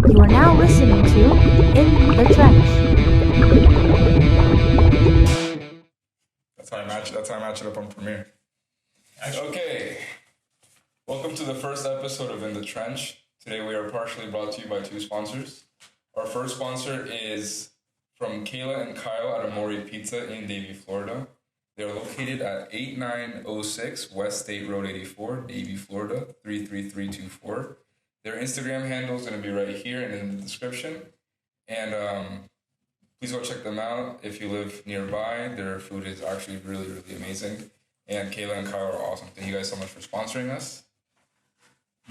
You are now listening to In the Trench. That's how I match it up on Premiere. Okay. Welcome to the first episode of In the Trench. Today we are partially brought to you by two sponsors. Our first sponsor is from Kayla and Kyle at Amore Pizza in Davie, Florida. They are located at 8906 West State Road 84, Davie, Florida 33324. Their Instagram handle is going to be right here and in the description. And please go check them out if you live nearby. Their food is actually really, really amazing. And Kayla and Kyle are awesome. Thank you guys so much for sponsoring us.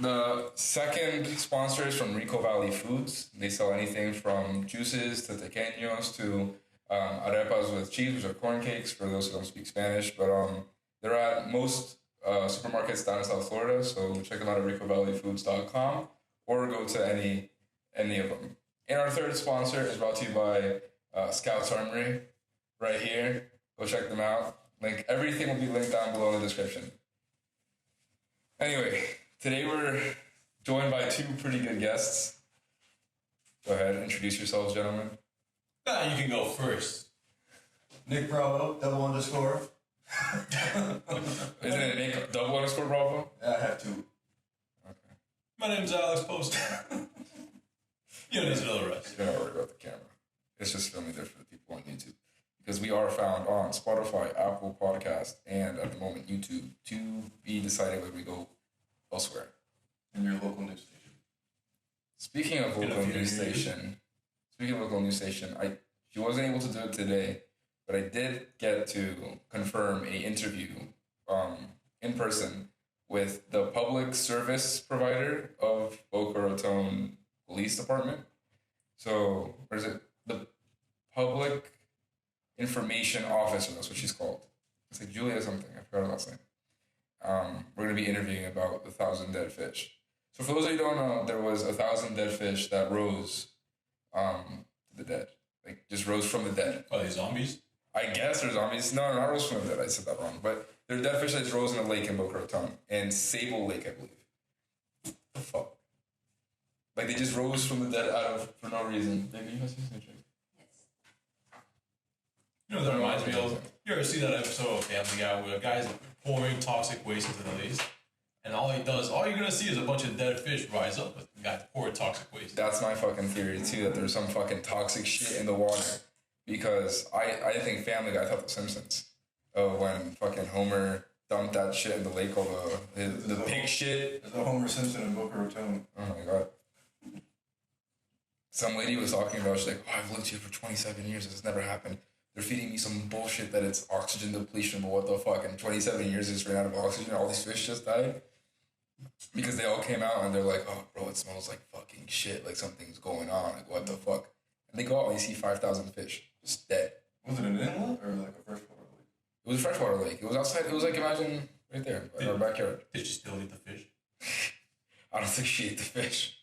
The second sponsor is from Rico Valley Foods. They sell anything from juices to tequeños to arepas with cheese, which are corn cakes for those who don't speak Spanish. But they're at most supermarkets down in South Florida, so check them out at ricovalleyfoods.com or go to any of them. And our third sponsor is brought to you by Scouts Armory right here. Go check them out. Everything will be linked down below in the description. Anyway, today we're joined by two pretty good guests. Go ahead, introduce yourselves, gentlemen. You can go first. Nick Bravo, _. Isn't it Nick _Bravo? I have two. Okay. My name's Alex Post. You don't need to know the rest. You're not worried about the camera. It's just filming there for the people on YouTube. Because we are found on Spotify, Apple Podcast, and at the moment YouTube, to be decided where we go elsewhere. And your local news station. Speaking of local news station, she wasn't able to do it today, but I did get to confirm a interview in person with the public service provider of Boca Raton Police Department. So, where is it? The Public Information Officer, that's what she's called. It's like Julia something, I forgot her last name. We're going to be interviewing about 1,000 dead fish. So for those of you who don't know, there was 1,000 dead fish that rose to the dead. Just rose from the dead. Are they zombies? I guess they're zombies. No, not rose from the dead. I said that wrong. But they're dead fish that just rose in a lake in Boca Raton. And Sable Lake, I believe. The fuck? They just rose from the dead for no reason. Maybe you must be snitching. You know, that reminds me of, you ever see that episode of Family Guy where a guy's pouring toxic waste into the lakes? And all you're going to see is a bunch of dead fish rise up with the guy pouring toxic waste. That's my fucking theory, too, that there's some fucking toxic shit in the water. Because I think Family Guy thought The Simpsons. Oh, when fucking Homer dumped that shit in the lake, all the pig shit. There's a Homer Simpson in Boca Raton. Oh my god. Some lady was talking about, she's like, oh, I've lived here for 27 years, this has never happened. They're feeding me some bullshit that it's oxygen depletion, but what the fuck? In 27 years, they just ran out of oxygen, all these fish just died? Because they all came out and they're like, oh, bro, it smells like fucking shit, something's going on, what the fuck? And they go out and you see 5,000 fish, just dead. Was it an inlet or a freshwater lake? It was a freshwater lake. It was outside, it was imagine, right there, in our backyard. Did you still eat the fish? I don't think she ate the fish.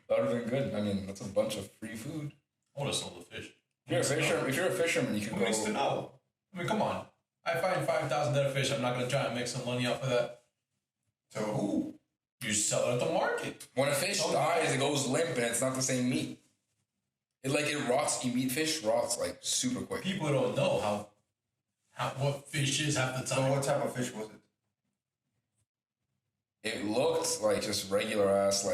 That would have been good. I mean, that's a bunch of free food. I would have sold the fish. If you're a fisherman, you can Who go... needs to know? I mean, come on. I find 5,000 dead fish. I'm not going to try and make some money off of that. So who? You sell it at the market. When a fish dies, it goes limp and it's not the same meat. It rots. You meat fish rots super quick. People don't know what fish is half the time. So what type of fish was it? It looked like just regular ass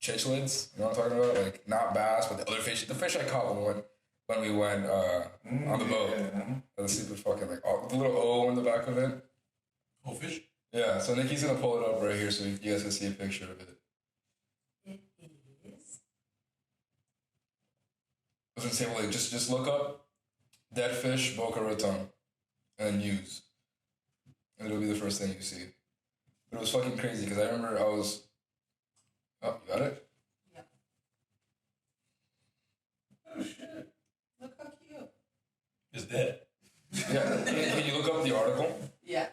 chichlids. You know what I'm talking about? Not bass, but the other fish. The fish I caught when we went on the boat. Yeah. The stupid fucking the little O on the back of it. Oh, fish? Yeah. So Nikki's gonna pull it up right here so you guys can see a picture of it. It is. I was gonna say, just look up dead fish Boca Raton and use, and it'll be the first thing you see. But it was fucking crazy because I remember I was. Oh, you got it? Yep. Oh shit. Look how cute. It's dead. Yeah. Can you look up the article? Yeah.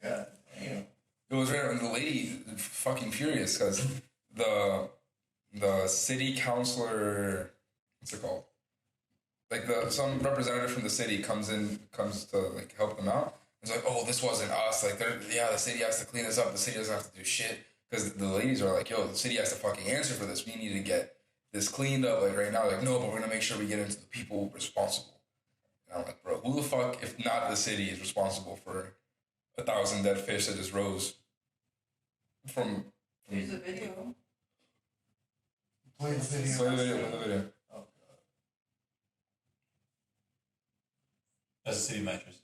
God damn. It was right, and the lady fucking furious because the city councilor, what's it called? Some representative from the city comes to help them out. It's like, oh, this wasn't us. The city has to clean this up. The city doesn't have to do shit. because the ladies are like, yo, the city has to fucking answer for this. We need to get this cleaned up like right now. Like, no, but we're gonna make sure we get into the people responsible. And I'm like, bro, who the fuck, if not the city, is responsible for 1,000 dead fish that just rose from There's a video. Play the video. Play the video. Oh, God. That's a city mattress.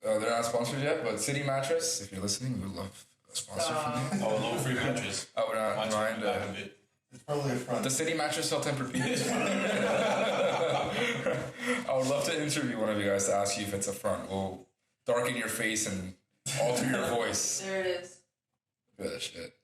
They're not sponsored yet, but City Mattress, if you're listening, we would love a sponsor from you. Oh, low free mattress. I would not Mattress mind. in the back of it. It's probably a front. The City Mattress sell Tempur-Pedic? I would love to interview one of you guys to ask you if it's a front. We'll darken your face and alter your voice. There it is. Look at that shit.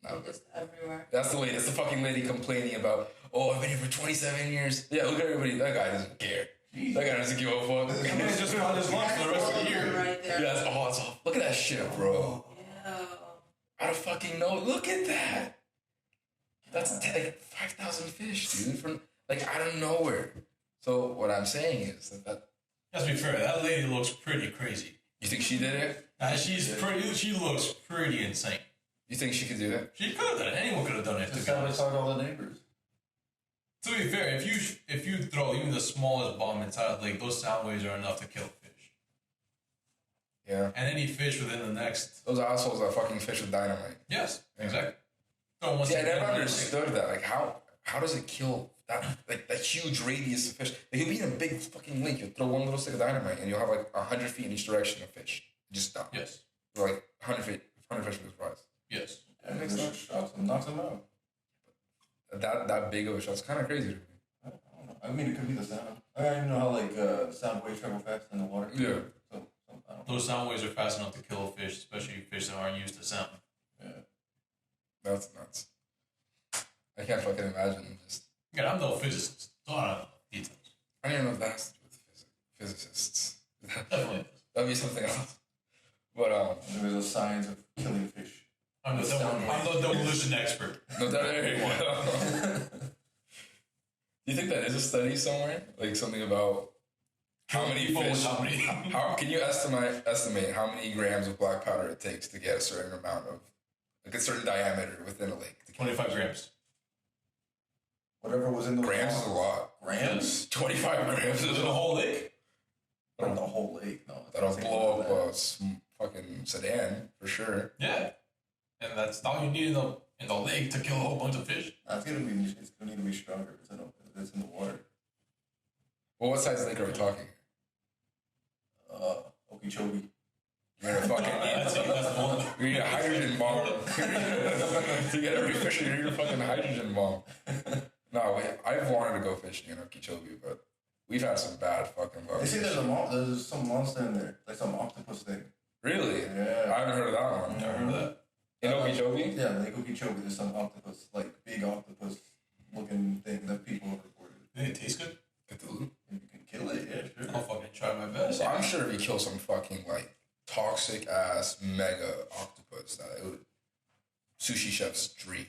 No, Just everywhere. that's the lady. That's the fucking lady complaining about, oh, I've been here for 27 years. Yeah, look at everybody. That guy doesn't care. That guy doesn't give a fuck. He's just found his lunch for the rest of the year. Right there. Yeah, that's awesome. Look at that shit, bro. Yeah. I don't fucking know. Look at that. That's like 5,000 fish, dude, from like out of nowhere. So what I'm saying is that Let's be fair, that lady looks pretty crazy. you think she did it? She looks pretty insane. You think she could do it? She could have done it. Anyone could have done it. To Just be honest. sabotage all the neighbors. To be fair, if you throw even the smallest bomb inside the lake, those sound waves are enough to kill a fish. Yeah. And any fish within the next. Those assholes are fucking fish with dynamite. Yes, exactly. So once See, I they get never in the understood that. Like, how does it kill that huge radius of fish? Like, you'll be in a big fucking lake. You'll throw one little stick of dynamite, and you'll have like 100 feet in each direction of fish. Just stop. lake. Yes. Like 100 feet, 100 fish with surprise. Yes. And makes sense. Shots and knocks them out. That big of a shot's kind of crazy to me. I don't know. I mean, it could be the sound. I don't even know how like sound waves travel fast in the water. Yeah. So I don't know. Those sound waves are fast enough to kill a fish, especially fish that aren't used to sound. Yeah. That's nuts. I can't fucking imagine just. Again, I'm no physicist, so I don't know details. I don't even know if that's to do with physicists. Definitely. That'd be something else. But There's a science of killing fish. I'm the demolition expert. no, there you go. Do you think that is a study somewhere? Like something about how many fish? How many? How can you estimate how many grams of black powder it takes to get a certain amount of, like a certain diameter within a lake? 25 grams. Whatever was in the Grams is a lot. Grams? 25 grams Is is it a a whole lake? Not the whole lake. No. That'll blow up a fucking sedan for sure. Yeah. And that's all you need in the lake to kill a whole bunch of fish. It's gonna need to be stronger. It's in the water. Well, what size lake are we talking? Okeechobee. You're gonna fucking That's the one. you need a hydrogen bomb. To get every fish, you need a fucking hydrogen bomb. No, I've wanted to go fishing in Okeechobee, but we've had some bad fucking bugs. They say there's some monster in there, like some octopus thing. Really? Yeah. I haven't heard of that one. Never heard of that. In Okeechobee? Yeah, like Okeechobee, there's some octopus, like big octopus looking thing that people have reported. Did it taste good? Cthulhu? If you can kill it, yeah, sure. I'll fucking try my best. So I'm sure if you kill some fucking like toxic ass mega octopus, that it would sushi chef's dream.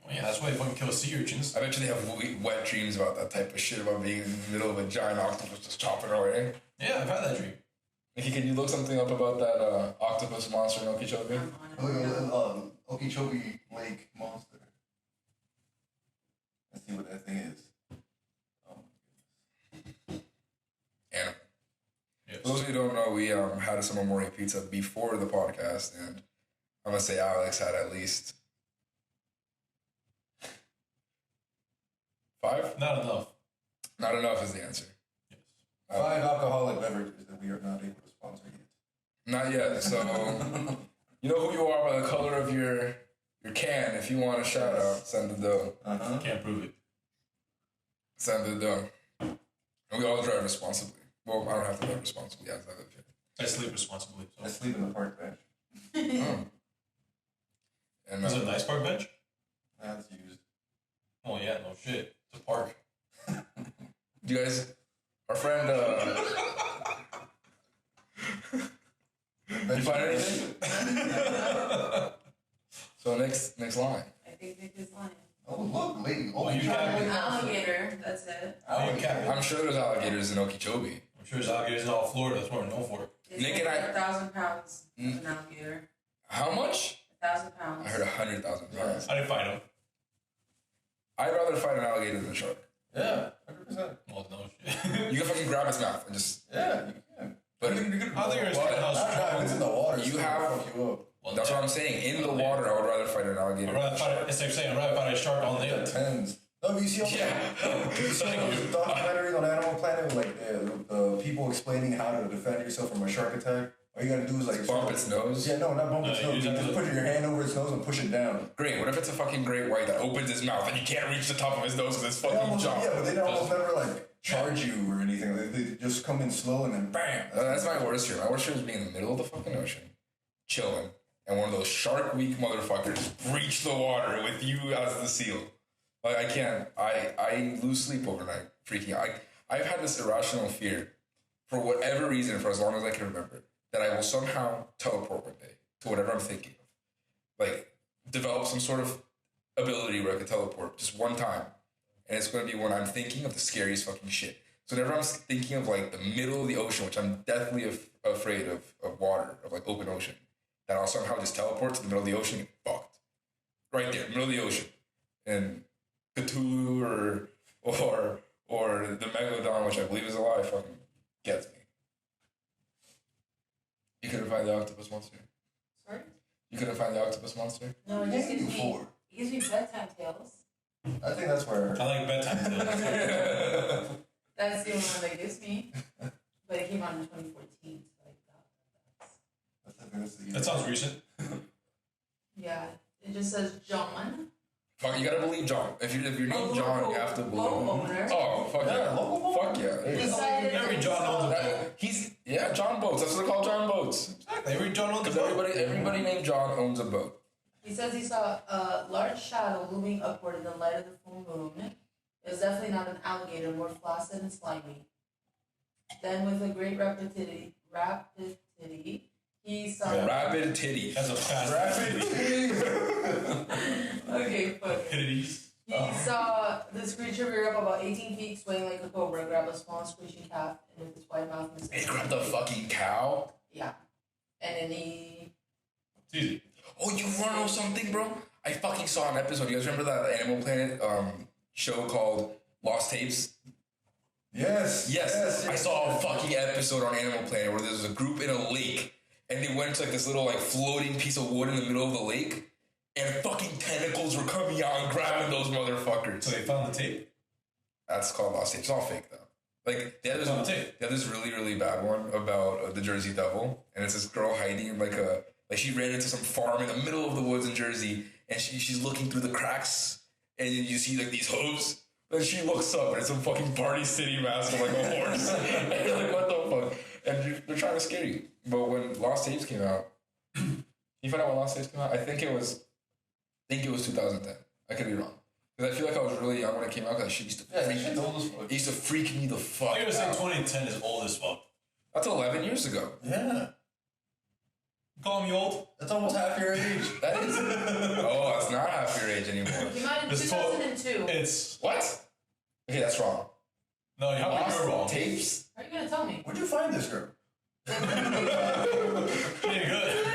Well, yeah, that's why they fucking kill sea urchins. I bet you they have wet dreams about that type of shit, about being in the middle of a giant octopus just chopping away. Yeah, I've had that dream. Nikki, can you look something up about that octopus monster in Okeechobee? I'm on it. Look at Okeechobee Lake monster. Let's see what that thing is. Animal. Yes. For those of you who don't know, we had some Amore Pizza before the podcast, and I'm gonna say Alex had at least 5. Not enough. Not enough is the answer. Yes. 5 alcoholic beverages that we are not able to sponsor yet. Not yet. So you know who you are by the color of your can. If you want a shout out, send the dough. Can't prove it. Send the dough. And we all drive responsibly. Well, I don't have to drive responsibly. Yeah, I live here. I sleep responsibly. I So. sleep in the park bench. Oh. And Is it a nice park bench? That's used. Oh yeah, no shit. It's a park. you guys, our friend, you find anything? So next line. I think Nick is lying. Oh, look, lady. Oh, you Okeechobee. have it. Alligator, that's it. Alligator. I'm sure there's alligators in Okeechobee. I'm sure there's alligators in all Florida. That's what we're known for. It's Nick and like I- 1,000 pounds of an alligator. How much? 1,000 pounds. I heard 100,000 pounds. I didn't fight him. I'd rather fight an alligator than a shark. Yeah, 100%. Well, no shit. You can fucking grab its mouth and just. Yeah, you can. But I think you're Not how if it's in the water. You it's gonna have- fuck you up. Well, that's what I'm saying. In the water, I would rather fight an alligator. I'd rather fight. It's like saying I'd rather fight a shark on Yeah, land. tens. No, but you see all you see all those documentaries on Animal Planet with like the people explaining how to defend yourself from a shark attack. All you gotta do is like Bump its nose. Yeah, no, not bump its No, nose. you You just just have put your hand over its nose and push it down. Great. What if it's a fucking great white that opens his mouth and you can't reach the top of his nose with his They fucking almost, jaw? yeah, but they don't almost never like charge you or anything. They just come in slow and then bam. That's my worst fear. My worst fear is being in the middle of the fucking ocean, chilling, and one of those shark weak motherfuckers breach the water with you as the seal. Like, I can't. I lose sleep overnight, freaking out. I've had this irrational fear, for whatever reason, for as long as I can remember, that I will somehow teleport one day to whatever I'm thinking of. Like, develop some sort of ability where I can teleport just one time. And it's going to be when I'm thinking of the scariest fucking shit. So whenever I'm thinking of, like, the middle of the ocean, which I'm deathly afraid of water, of, like, open ocean, that I'll somehow just teleport to the middle of the ocean and get fucked. Right there, middle of the ocean. And Cthulhu or the Megalodon, which I believe is alive, fucking gets me. You couldn't find the octopus monster? Sorry? You couldn't find the octopus monster? No, it just gives me, Before. it gives me bedtime tales. I think that's where. I like bedtime tales. That's the only one that gives me. But it came out in 2014, so like that's That sounds recent. yeah. It just says John. Fuck, you gotta believe John. If you're named John, you have to believe Boat him. owner. Oh, fuck yeah. local Fuck yeah. Decided Every to John owns a install- boat. John Boats. That's what they call John Boats. Exactly. Every John owns a Because boat. everybody named John owns a boat. He says he saw a large shadow looming upward in the light of the full moon. It was definitely not an alligator, more flaccid and slimy. Then, with a great rapidity, he saw. Yeah. Rabid titty. That's a fast. Okay, fuck. Rapidities. He saw this creature rear up about 18 feet, swaying like a cobra, grab a small squishy calf, and with its wide mouth and He grabbed the fucking cow. yeah. And then he. It's easy. Oh, you wanna know something, bro? I fucking saw an episode. You guys remember that Animal Planet show called Lost Tapes? Yes. I saw a fucking episode on Animal Planet where there was a group in a lake and they went to like this little like floating piece of wood in the middle of the lake and fucking tentacles were coming out and grabbing those motherfuckers. So they found the tape. That's called Lost Tapes. It's all fake though. Like they had on tape. this really, really bad one about the Jersey Devil, and it's this girl hiding in like she ran into some farm in the middle of the woods in Jersey, and she's looking through the cracks, and you see like these hooves. Then she looks up, and it's some fucking Party City mask with like a horse. And you're like, what the fuck? And they're trying to scare you. But when Lost Tapes came out, you find out when Lost Tapes came out? I think it was 2010. I could be wrong. Because I feel like I was really young when it came out, because that shit used to freak me. It used to freak me the fuck I'm gonna say out. 2010 is old as fuck. That's 11 years ago. Yeah. You call me old? That's almost half your age. That is. Oh, that's not half your age anymore. Came out in It's 2002. It's What? Okay, that's wrong. no, you have to Lost be wrong. Tapes? How are you gonna tell me? Where'd you find this girl? Pretty good.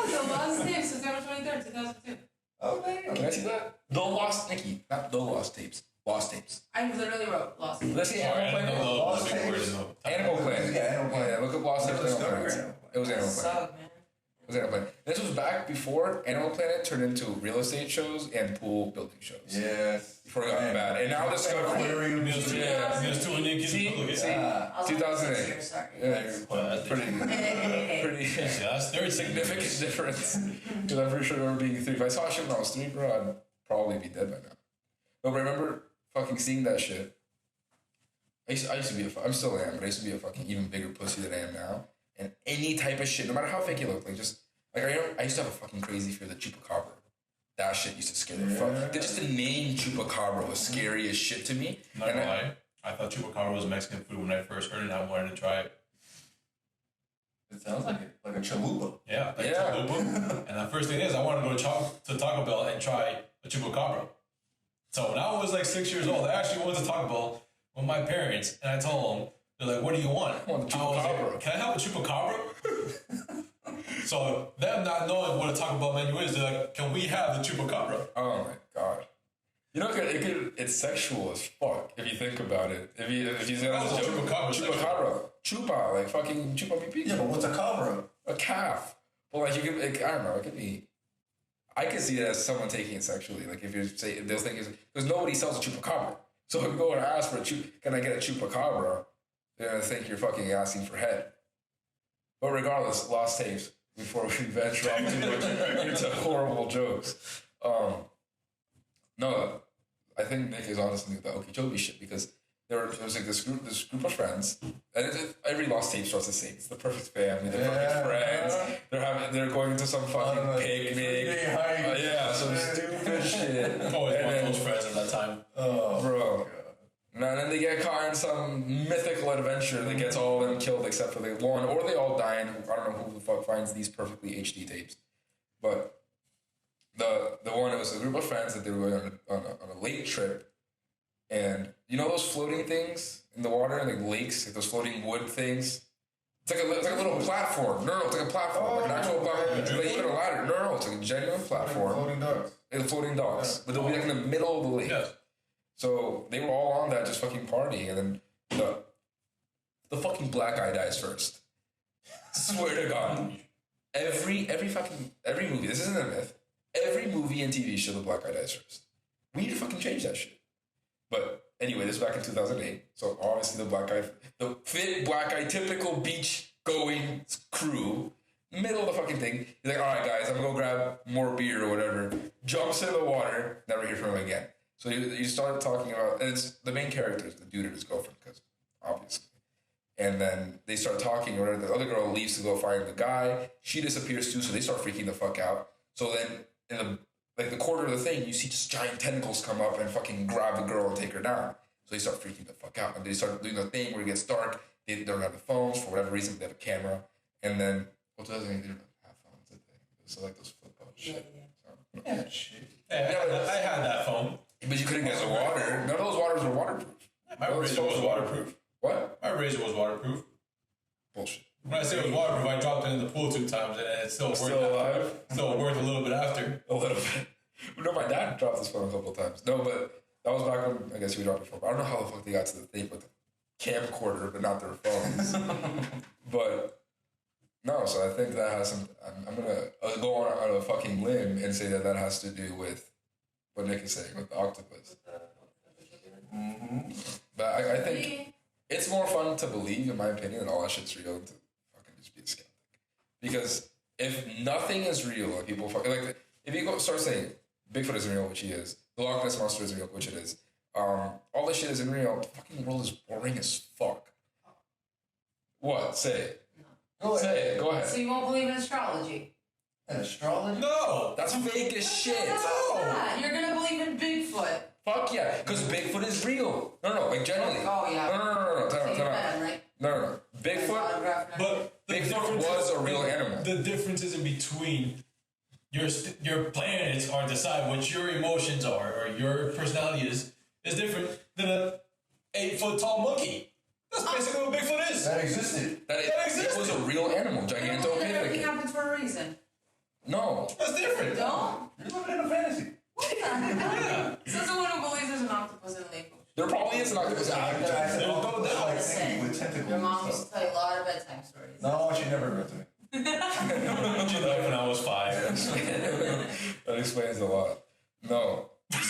The Lost Tapes, September 23rd, 2002. Oh, man. Can I see that? The Lost, Nikki. Not the Lost Tapes. Lost Tapes. I literally wrote Lost Tapes. Let's see Sorry, Animal I didn't Planet. know Lost the big Tapes. words. No. Animal Planet. Yeah, Animal Planet. Yeah, look up Lost Tapes. Was it Animal Discovery or Planet. Animal Planet? It was Animal Planet. Suck, man. It was Animal Planet. This was back before Animal Planet turned into real estate shows and pool building shows. Yes. Before it got bad. And now Discovery. Aquariums. Yeah. There's two naked See? people. See? Yeah. I was 2008. 6 years, sorry. Yeah, pretty Yeah, that's very significant difference. Because I'm pretty sure I remember being 3. If I saw shit when I was 3, bro, I'd probably be dead by now. But I remember fucking seeing that shit. I used to be I'm still am, but I used to be a fucking even bigger pussy than I am now. And any type of shit, no matter how fake you look, like just, like I used to have a fucking crazy fear of the chupacabra. That shit used to scare the fuck. Just the name chupacabra was scary as shit to me. Not gonna lie, I thought chupacabra was Mexican food when I first heard it. I wanted to try it. It sounds like it. Like a chalupa. Yeah, like Yeah. chalupa. And the first thing is, I wanted to go to Taco Bell and try a chupacabra. So when I was like 6 years old, I actually went to Taco Bell with my parents, and I told them, they're like, "What do you want?" I want the I was chupacabra. like, "Can I have a chupacabra?" So them not knowing what a Taco Bell menu is, they're like, can we have the chupacabra? Oh my god. You know, it's sexual as fuck if you think about it. If you say that's a joke, chupacabra, chupa, like fucking chupa pipi. Yeah, but what's a cabra? A calf. Well, like you could, like, I don't know, it could be. I could see it as someone taking it sexually. Like if you're saying they'll think because nobody sells a chupacabra. So if you go and ask for can I get a chupacabra? They're gonna think you're fucking asking for head. But regardless, lost tapes before we venture off too much into horrible jokes. No, I think Nick is honestly the Okeechobee shit because there was like this group of friends, and every lost tape starts the same. It's the perfect family, the perfect friends. They're going to some fucking picnic. Some stupid shit. Always want those friends at that time. Oh, bro. And then they get caught in some mythical adventure that gets all of them killed except for the one, or they all die, and I don't know who the fuck finds these perfectly HD tapes. But the one, it was a group of friends that they were going on a lake trip, and you know those floating things in the water, like lakes, like those floating wood things? It's like a little platform. No, it's like a platform, like an actual platform. It's like even a ladder. No, it's like a genuine platform. Floating dogs. And floating docks. But they'll be like in the middle of the lake. Yes. So they were all on that, just fucking partying, and then the fucking black guy dies first. Swear to God. Every movie, this isn't a myth, every movie and TV show, the black guy dies first. We need to fucking change that shit. But anyway, this was back in 2008, so obviously the fit black guy, typical beach going crew, middle of the fucking thing, he's like, alright guys, I'm gonna go grab more beer or whatever, jumps in the water, never hear from him again. So you start talking about, and it's the main character is the dude and his girlfriend, because obviously. And then they start talking, or the other girl leaves to go find the guy. She disappears too, so they start freaking the fuck out. So then in the corner of the thing, you see just giant tentacles come up and fucking grab the girl and take her down. So they start freaking the fuck out, and they start doing the thing where it gets dark. They don't have the phones for whatever reason. They have a camera, and then they didn't have phones, did they? So like those flip phone shit. Yeah, shit. Yeah, I had that phone. But you couldn't get the water. None of those waters were waterproof. My razor was waterproof. What? My razor was waterproof. Bullshit. When I say it was waterproof, I dropped it in the pool 2 times and it still worked. Still alive? Still worked a little bit after. A little bit. No, my dad dropped this phone a couple of times. No, but that was back when, I guess we dropped it before. I don't know how the fuck they got to the thing with the camcorder, but not their phones. But, no, so I think that has some, I'm going to go on a fucking limb and say that has to do with what Nick is saying, with the octopus. Mm-hmm. But I think it's more fun to believe, in my opinion, that all that shit's real than to fucking just be a skeptic. Because if nothing is real, like people fucking, like, if you start saying Bigfoot isn't real, which he is, the Loch Ness Monster is real, which it is, all this shit isn't real, the fucking world is boring as fuck. What? Say it. No. Say it. Go ahead. So you won't believe in astrology? And astrology? No! That's fake as shit. No! You're gonna believe in Bigfoot. Fuck yeah, because Bigfoot is real. No, like generally. Oh yeah. No. Time out. Right? No. Bigfoot. But Bigfoot was a real animal. The difference isn't between your planets are decide what your emotions are or your personality is different than a 8-foot tall monkey. That's basically what Bigfoot is. That existed. That existed. It was a real animal. Everything Gigantopithecus. happens for a reason. No. That's different. Don't? You're living in a fantasy. What the hell? Says the one who believes there's an octopus in the lake. There probably is an octopus. I said, There's no oh, doubt. like thinking with tentacles. Your mom and used to stuff. tell you a lot of bedtime stories. No, she never read to me. What you like when I was 5? That explains a lot. No. But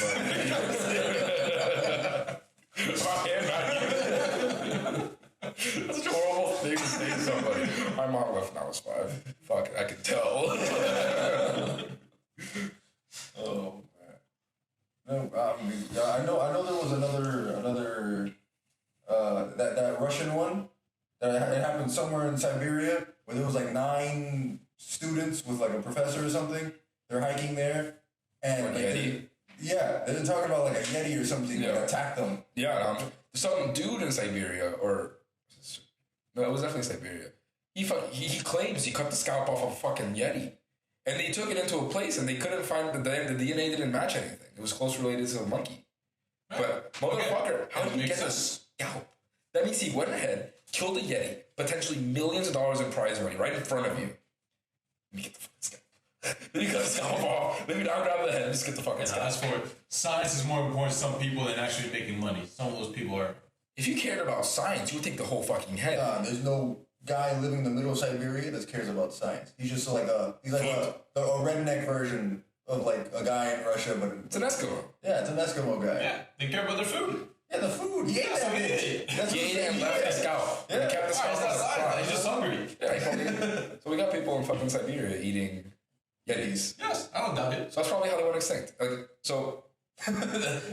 that's such a horrible thing to say to somebody. My mom left when I was 5. Fuck it, I can tell. Oh man. No, I know there was another that Russian one that it happened somewhere in Siberia where there was like 9 students with like a professor or something. They're hiking there, and like, they're talking about like a yeti or something that attacked them. Yeah, some dude in Siberia, no, it was definitely Siberia. He claims he cut the scalp off of a fucking yeti. And they took it into a place and they couldn't find the DNA didn't match anything. It was close related to a monkey. But motherfucker, how did he get the scalp? That means he went ahead, killed a yeti, potentially millions of dollars in prize money right in front of you. me get the fucking scalp. Let me cut the scalp off. Let me not grab the head. Just get the fucking scalp. As for science is more important to some people than actually making money. Some of those people are. If you cared about science, you would take the whole fucking head. There's no guy living in the middle of Siberia that cares about science. He's just like a redneck version of like a guy in Russia, but It's an Eskimo. yeah, it's an Eskimo guy. Yeah, they care about their food. Yeah, the food. He ate that what he bitch. did. That's He what ate it and left the scalp. Yeah. He kept the scalp. It's not as a science. surprise. He's just hungry. Yeah, he probably. So we got people in fucking Siberia eating Yetis. Yes, I don't doubt it. So that's probably how they went extinct. Like, so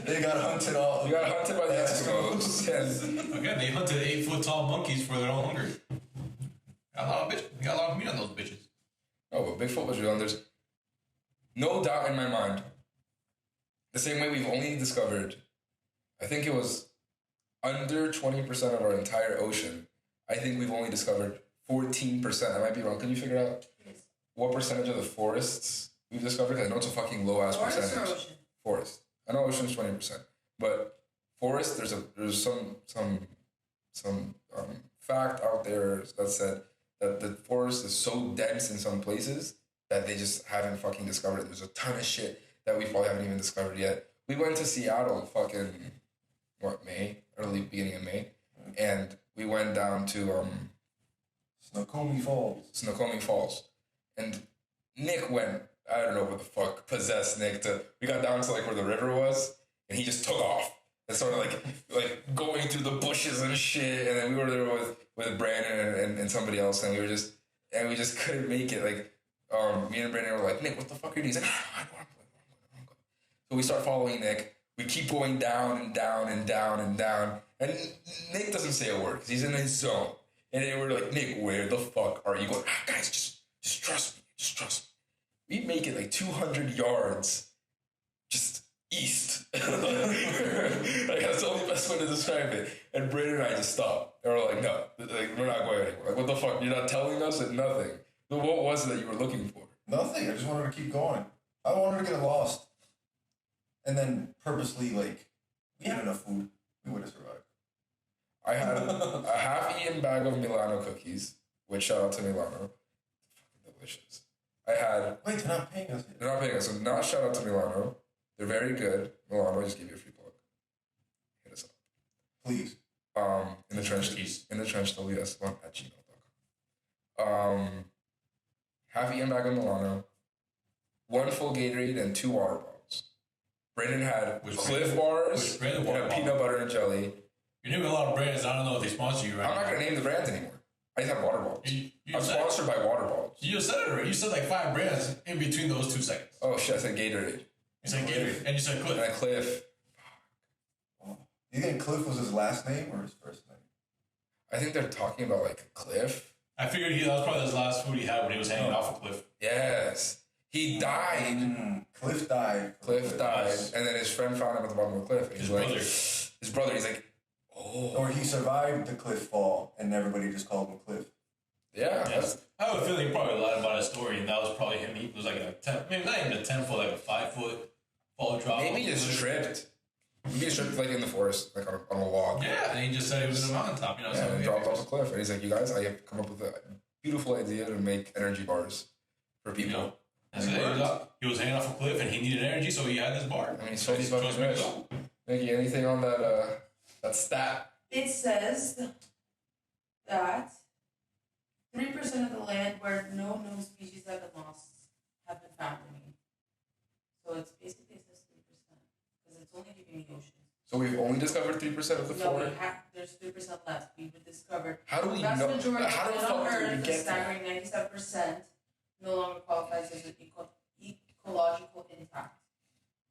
They got hunted all. you got hunted by the Eskimos. And Again, they hunted 8-foot tall monkeys for their own hunger. Got a lot of bitches. Got a lot of meat on those bitches. oh, but Bigfoot was real. And there's no doubt in my mind. The same way we've only discovered, I think it was under 20% of our entire ocean. I think we've only discovered 14%. I might be wrong. Can you figure out what percentage of the forests we've discovered? 'Cause I know it's a fucking low ass Forest or percentage. ocean? Forest. I know ocean's 20%, but forest. There's some fact out there that said that the forest is so dense in some places that they just haven't fucking discovered it. There's a ton of shit that we probably haven't even discovered yet. We went to Seattle fucking May, early beginning of May, and we went down to Snoqualmie Falls. Snoqualmie Falls, and Nick went. I don't know what the fuck possessed Nick to. We got down to like where the river was, and he just took off and started like going through the bushes and shit. And then we were there with Brandon and somebody else, and we just couldn't make it. Like me and Brandon were like, Nick, what the fuck are you doing? He's like, I don't want to play. So we start following Nick. We keep going down and down and down and down, and Nick doesn't say a word because he's in his zone. And then we're like, Nick, where the fuck are you going? Guys, just trust me. Just trust me. We make it like 200 yards just east. Like, that's the only best way to describe it. And Brandon and I just stopped. And we're like, no, like, we're not going anywhere. Like, what the fuck? You're not telling us and nothing. But what was it that you were looking for? Nothing. I just wanted to keep going. I wanted to get lost. And then purposely, like, we had enough food. We would have survived. I had a half-eaten bag of Milano cookies, which shout out to Milano. Fucking delicious. I had... Wait, they're not paying us yet. They're not paying us, so not shout out to Milano. They're very good. Milano, I just gave you a free plug. Hit us up. Please. In the trench, InTheTrenchWithEsteban at gmail.com. Half-eaten bag of Milano, 1 full Gatorade, and 2 water bottles. Brandon had Cliff Bars, and peanut butter and jelly. You're naming a lot of brands. I don't know if they sponsor you right I'm not now. going to name the brands anymore. I just have water bottles. I'm sponsored by water bottles. You just said it already. You said like 5 brands in between those 2 seconds. Oh shit, I said Gatorade. You said Gatorade, and you said And Cliff. then Cliff. You think Cliff was his last name or his first name? I think they're talking about like Cliff. I figured that was probably his last food he had when he was hanging off a cliff. Yes. He died. Cliff died. Cliff died. And then his friend found him at the bottom of the cliff. And he's like, brother. his brother, he's like, oh. Or he survived the cliff fall and everybody just called him Cliff. Yeah. Yes. I have a feeling he probably lied about his story, and that was probably him. He was like a 10, maybe not even a 10-foot, like a 5-foot fall drop. Maybe he just tripped. Maybe he tripped like in the forest, like on a log. Yeah, and he just said he was in a mountaintop, you know. Yeah, so and maybe dropped off the cliff. And he's like, you guys, I have come up with a beautiful idea to make energy bars for people. You know, and so he was hanging off a cliff, and he needed energy, so he had this bar. I mean, so he's fucking rich. Nikki, anything on that stat? It says that 3% of the land where no known species have been lost have been found remain. So it's basically it says 3% because it's only giving the oceans. So we've only discovered 3% of the No, forest? there's 3% left. We've discovered. How do we The vast know? majority How the of fuck on did we Earth, a get there? staggering 97%, no longer qualifies as an ecological impact.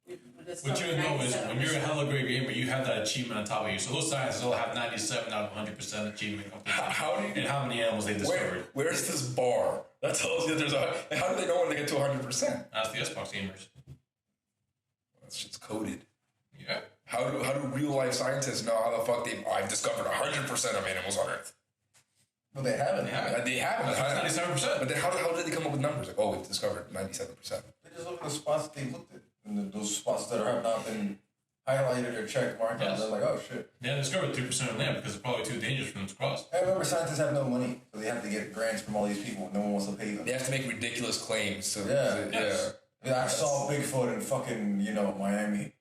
What you know is when you're a hella great gamer, you have that achievement on top of you. So those scientists all have 97 out of 100% achievement completion. How do you? And how many animals they discovered? Where's this bar that tells you there's a? How do they know when they get to 100%? That's the Xbox gamers. That shit's coded. Yeah. How do real life scientists know how the fuck I've discovered 100% of animals on Earth? Well, they haven't. They haven't. That's 97%. But then how did they come up with numbers? Like, oh, we've discovered 97%. They just look at the spots they looked at. And those spots that have not been highlighted or checked marked. Yes. They're like, oh shit. They discovered 3% of land because it's probably too dangerous for them to cross. I remember scientists have no money, so they have to get grants from all these people. No one wants to pay them. They have to make ridiculous claims. So Yes. Yeah, I saw Bigfoot in fucking, Miami.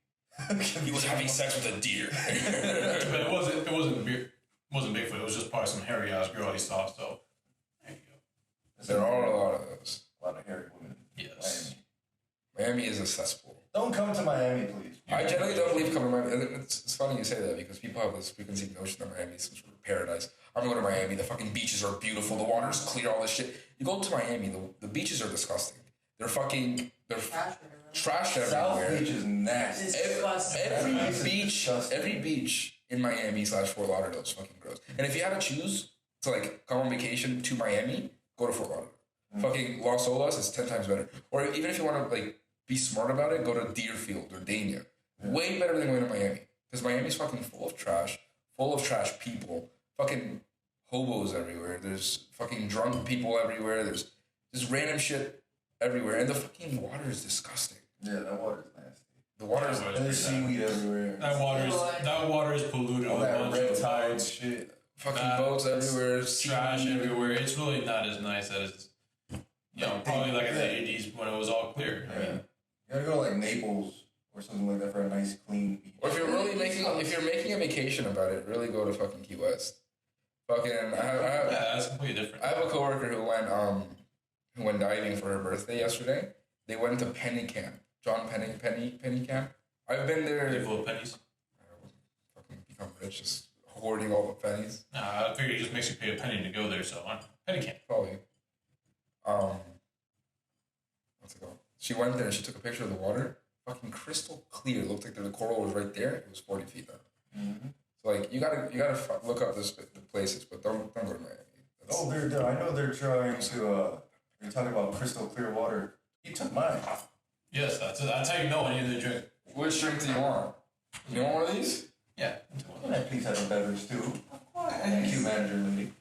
He was having sex with a deer. But it wasn't Bigfoot. It was just probably some hairy ass girl he saw. So there you go. There are a lot of those. A lot of hairy women. Yes. Miami is a cesspool. Don't come to Miami, please. I generally don't believe coming to Miami. It's funny you say that because people have this preconceived notion that Miami is some sort of paradise. I'm going to Miami. The fucking beaches are beautiful. The water's clear. All this shit. You go to Miami. The beaches are disgusting. They're trash South everywhere. Beach is nasty. Every beach in Miami / Fort Lauderdale is fucking gross. And if you had to choose to like come on vacation to Miami, go to Fort Lauderdale. Fucking Los Olas is 10 times better. Or even if you want to like be smart about it, go to Deerfield or Dania. Way better than going to Miami. Because Miami's fucking full of trash people, fucking hobos everywhere. There's fucking drunk people everywhere. There's just random shit everywhere. And the fucking water is disgusting. Yeah, that water's nasty. The water is And there's seaweed everywhere. That water is polluted All with a that bunch red of tide shit. fucking boats everywhere. trash seaweed. everywhere. It's really not as nice as probably like in the 80s when it was all clear. I mean, You gotta go to like Naples or something like that for a nice clean beach. Or if you're making a vacation about it, really go to fucking Key West. Fucking that's completely different. I have a coworker who went diving for her birthday yesterday. They went to Penny Camp. John Penny Camp. I've been there. They full of pennies. Fucking become rich, just hoarding all the pennies. Nah, I figured it just makes you pay a penny to go there, so penny camp. Probably. What's it called? She went there and she took a picture of the water. Fucking crystal clear. It looked like the coral was right there. It was 40 feet down. Mm-hmm. So like you gotta look up the places, but don't go to Miami. Oh, I know they're trying to. You're talking about crystal clear water. You took mine. Yes, that's how you know I need to drink. Which drink do you want? You want one of these? Yeah. Can I please have a beverage too? Thank you, manager lady.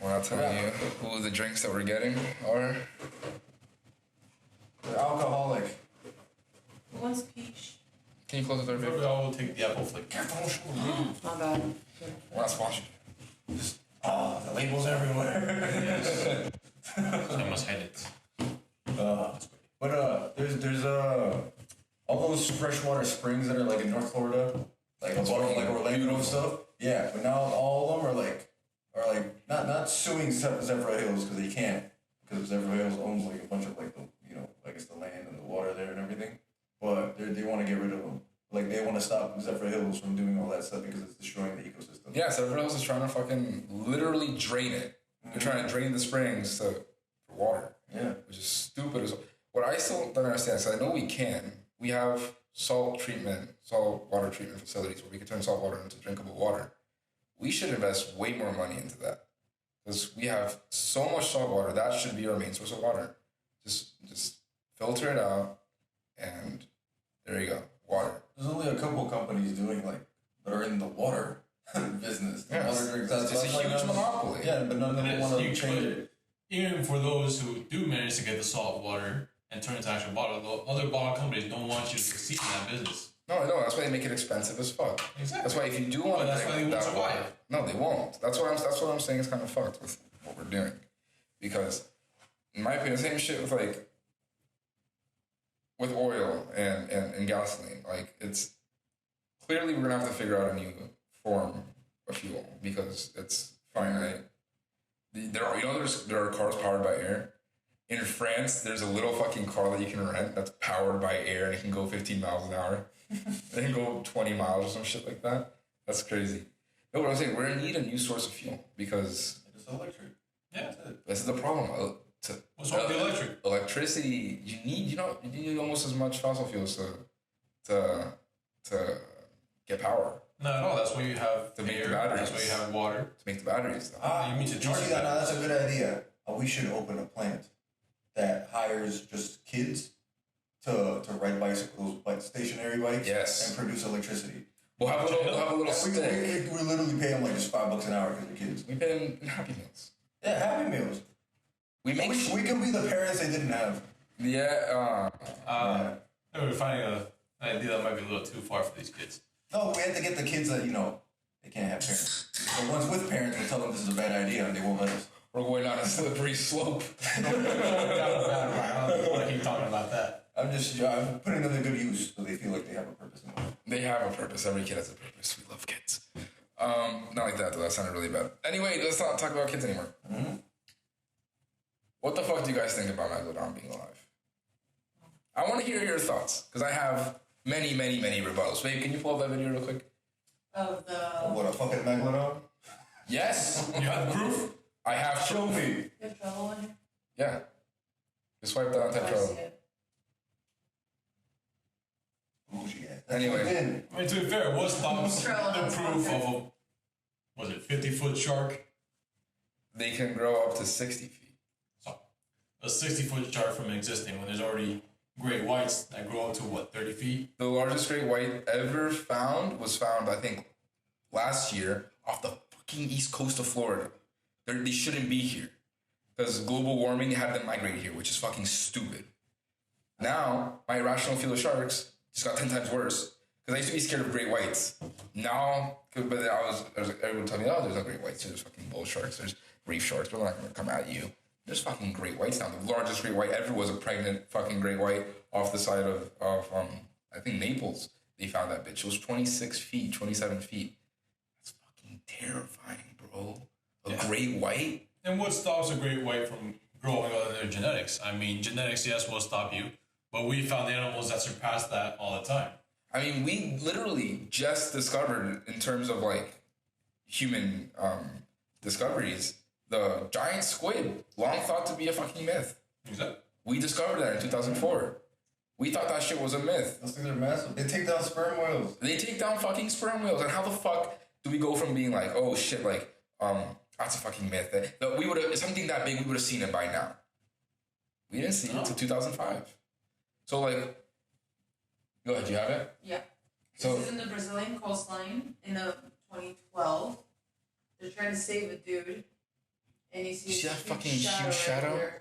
Well, I'll tell you who the drinks that we're getting are. They're alcoholic. One's peach. Can you close the door, Maybe baby? I will take the apple flavor. My bad. We're not sponsored. The labels everywhere. I must hide it. But there's all those freshwater springs that are like in North Florida, like above like Orlando and stuff. Yeah, but now all of them are not suing Zephyr Hills because they can't, because Zephyr Hills owns like a bunch of like the I guess the land and the water there and everything. But they want to get rid of them. Like they want to stop Zephyr Hills from doing all that stuff because it's destroying the ecosystem. Yeah, Zephyr Hills is trying to fucking literally drain it. They're trying to drain the springs for water. Yeah. Which is stupid as well. What I still don't understand, so I know we can. We have salt water treatment facilities where we can turn salt water into drinkable water. We should invest way more money into that. Because we have so much salt water, that should be our main source of water. Just filter it out, and there you go, water. There's only a couple companies doing that are in the water business. The Yeah, water drinks. it's a huge monopoly. Yeah, but none of them want to Huge, change but it. even for those who do manage to get the salt water and turn it into actual bottle, the other bottle companies don't want you to succeed in that business. No, I know. That's why they make it expensive as fuck. Exactly. That's why if you do want to That's why they won't survive. No, they won't. That's what I'm saying is kind of fucked with what we're doing. Because, in my opinion, same shit with oil and gasoline. Like, it's clearly we're gonna have to figure out a new form of fuel because it's finite. There are cars powered by air. In France, there's a little fucking car that you can rent that's powered by air and it can go 15 miles an hour. It can go 20 miles or some shit like that. That's crazy. No, what I'm saying, we're gonna need a new source of fuel because It's electric. Yeah. this is the problem. What's wrong with the electric? Electricity, you need almost as much fossil fuels to get power. No, no, that's why you have To make air, the batteries. that's why you have water. to make the batteries. You mean to charge see that? that? Now that's a good idea. We should open a plant that hires just kids to ride bicycles, like stationary bikes, Yes. and produce electricity. We'll have a little We stick. literally pay them like just $5 an hour because they're kids. We pay in Happy Meals. Yeah, Happy Meals. We make We can be the parents they didn't have. yeah. There we we're finding an idea that might be a little too far for these kids. No, we have to get the kids that, they can't have parents. But once with parents, we tell them this is a bad idea and they won't let us. We're going down a slippery slope. I don't want to keep talking about that. I'm putting them to good use so they feel like they have a purpose in life. They have a purpose. Every kid has a purpose. We love kids. Not like that, though. That sounded really bad. Anyway, let's not talk about kids anymore. Mm-hmm. What the fuck do you guys think about Megalodon being alive? I want to hear your thoughts, because I have many, many, many rebuttals. Babe, can you pull up that video real quick? Of the... What, a fucking Megalodon? Yes. You have proof? I have Show me. You have trouble in here? Yeah. Just swipe down, type I trouble. see it. Bullshit. Anyway. I mean, to be fair, what stops Trello, the that's proof okay. of a, 50-foot shark? They can grow up to 60 feet. So, a 60-foot shark from existing when there's already great whites that grow up to, 30 feet? The largest great white ever found was found, I think, last year off the fucking east coast of Florida. They shouldn't be here. Because global warming had them migrate here, which is fucking stupid. Now, my irrational fear of sharks just got 10 times worse. Because I used to be scared of great everyone tell me, oh, there's no great whites. There's fucking bull sharks. There's reef sharks. They're not going to come at you. There's fucking great whites now. The largest great white ever was a pregnant fucking great white off the side of I think Naples. They found that bitch. It was 26 feet, 27 feet. That's fucking terrifying, bro. A great white? And what stops a great white from growing other than their genetics? I mean, genetics, yes, will stop you. But we found animals that surpass that all the time. I mean, we literally just discovered, in terms of human discoveries, the giant squid, long thought to be a fucking myth. Exactly. We discovered that in 2004. We thought that shit was a myth. Those things are massive. They take down sperm whales. They take down fucking sperm whales. And how the fuck do we go from being like, oh shit, that's a fucking myth. That we would have, something that big, we would have seen it by now. We didn't see it until 2005. So go ahead, do you have it? Yeah. So, this is in the Brazilian coastline in 2012. They're trying to save a dude. And you see that fucking huge shadow? Right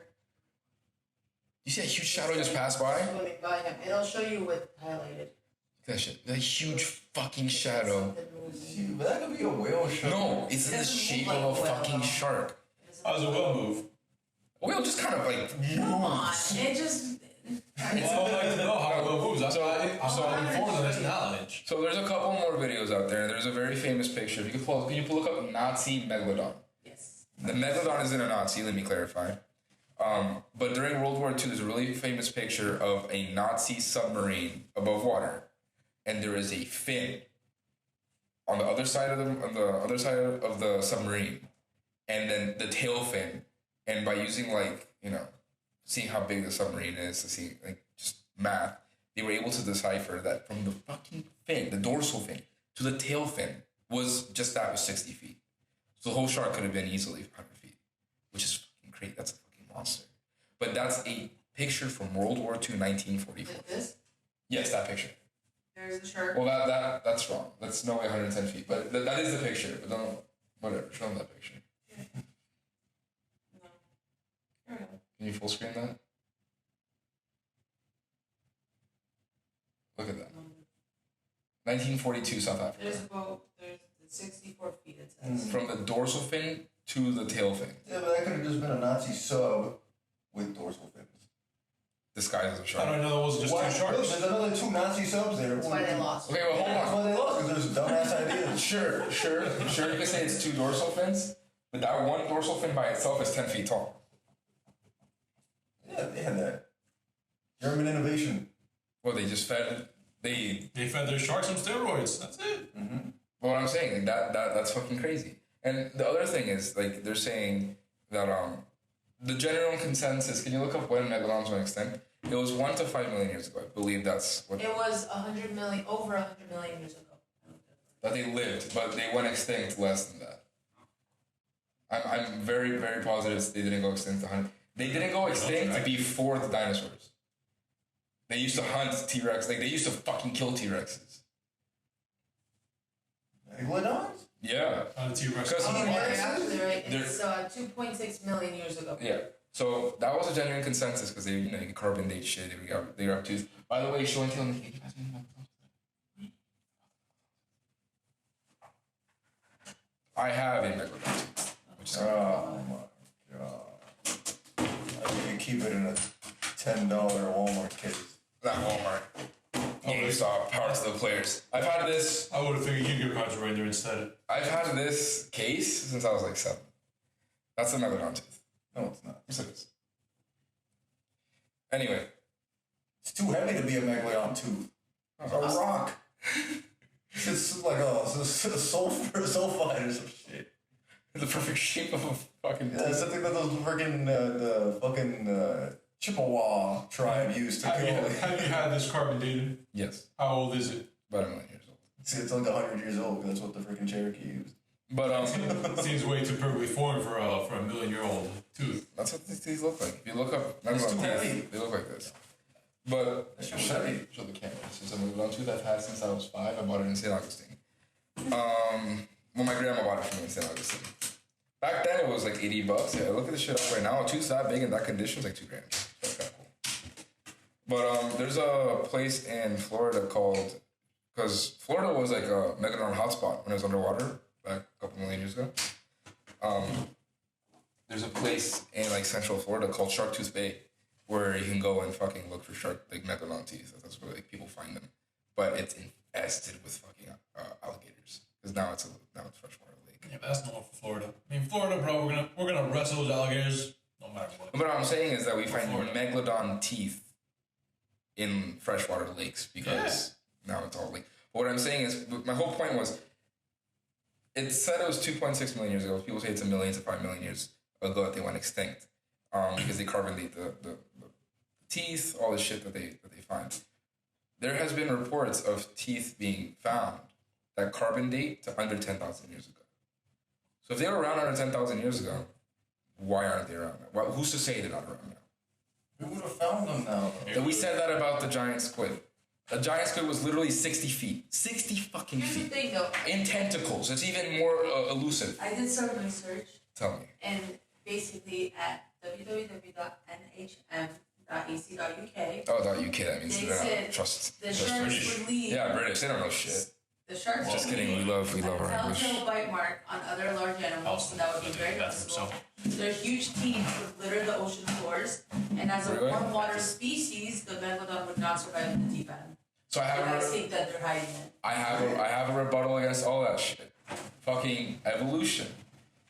You see that huge shadow just pass by? swimming by him. And I'll show you what highlighted. That shit. That huge fucking shadow. But that could be a whale shark. No, it's in the doesn't shape look like of a a whale, fucking though. shark. How does a whale move? A whale just kind of Come on. It just... Well, I'd like to know how a whale moves. That's why I'm informed on this knowledge. So there's a couple more videos out there. There's a very famous picture. If you can you look up Nazi Megalodon? Yes. The Megalodon isn't a Nazi, let me clarify. But during World War II, there's a really famous picture of a Nazi submarine above water, and there is a fin on the other side of the submarine, and then the tail fin. And by using seeing how big the submarine is to see just math, they were able to decipher that from the fucking fin, the dorsal fin, to the tail fin was 60 feet. So the whole shark could have been easily 100 feet, which is fucking great. That's a fucking monster. But that's a picture from World War II, 1944. Like this? Yes, that picture. There's the shark. Well, that's wrong. That's no way 110 feet. But that is the picture. But don't, whatever, show them that picture. No. Here we go. Can you full screen that? Look at that. 1942 South Africa. There's a boat. There's 64 feet, it says. From the dorsal fin to the tail fin. Yeah, but that could have just been a Nazi sub with dorsal fins. Disguised as a I shark. don't know. It was just Why? two sharks. There's another two Nazi subs there. That's why they lost. Okay, well, hold That's on. why they lost, because there's dumbass ideas. Sure, you can say it's two dorsal fins, but that one dorsal fin by itself is 10 feet tall. Yeah, they had that. German innovation. Well, they just fed, They fed their sharks some steroids. That's it. well, what I'm saying, that's fucking crazy. And the other thing is, they're saying that, the general consensus, can you look up when megalodons went extinct? It was 1 to 5 million years ago. I believe that's what, It was 100 million, over 100 million years ago. that they lived, but they went extinct less than that. I'm very, very positive they didn't go extinct 100. They didn't go extinct before the dinosaurs. They used to hunt T-Rex. They used to fucking kill T-Rexes. Megalodons? Yeah. The T-Rex. Because Oh, you're actually right. They're- It's 2.6 million years ago. Yeah. So that was a genuine consensus because they, you can carbon date shit. They got tooth. By the way, show and tell me. I have a Megalodon tooth. Oh my god! You can keep it in a $10 Walmart case. Not Walmart. GameStop. Power to the players. I've had this. I would have figured you'd get Power Ranger instead. I've had this case since I was like 7. That's a Megalodon tooth. No, it's not. Yes, it is. Anyway. It's too heavy to be a Megalodon tooth. It's a rock. It's just like a sulfur sulfide or some shit. The perfect shape of a fucking Yeah, something that those freaking the fucking Chippewa tribe used to Have kill. you had this carbon dated? Yes. How old is it? About 1 million years old. See, it's like 100 years old. That's what the freaking Cherokee used. But Seems way too perfectly formed for a 1,000,000-year-old tooth. that's what these teeth look like. If you look up It's Megalodon too heavy. teeth, they look like this. But That's too heavy. show the camera. This is a Megalodon tooth I've had since I was 5. I bought it in St. Augustine. Well, my grandma bought it for me in St. Augustine. Back then it was like $80. Yeah, look at this shit up right now. A tooth that big in that condition is like $2 grand. So that's kind of cool. But there's a place in Florida called, because Florida was like a Megalodon hotspot when it was underwater back a couple million years ago. There's a place in like Central Florida called Sharktooth Bay where you can go and fucking look for like Megalodon teeth. That's where like people find them, but it's infested with fucking alligators because now it's freshwater lake. Yeah, but that's normal for Florida. I mean, Florida, bro, we're gonna wrestle those alligators no matter what. But what I'm saying is that we find Florida. Megalodon teeth in freshwater lakes because now it's all like. But what I'm saying is, my whole point was, it said it was 2.6 million years ago. People say it's 1 million to 5 million years ago that they went extinct because they carbon date the teeth, all the shit that they find. There has been reports of teeth being found that carbon date to under 10,000 years ago. So if they were around under 10,000 years ago, why aren't they around now? Well, who's to say they're not around now? We would have found them now. That we said that about the giant squid. The giant squid was literally 60 feet. 60 fucking Here's the feet. thing, though. And tentacles. It's even more elusive. I did some research, Tell me. and basically at www.nhm.ac.uk, Oh, .uk, that means They they don't said trust. the Just sharks British. would leave. Yeah, British. They don't know shit. The sharks Just would kidding. We leave love a our English. telltale bite mark on other large animals, so that would be very noticeable. Their huge teeth would litter the ocean floors, and as a Really? warm water species, the Megalodon would not survive in the deep end. So I You guys have think that they're hiding it. I have a rebuttal against all that shit. Fucking evolution.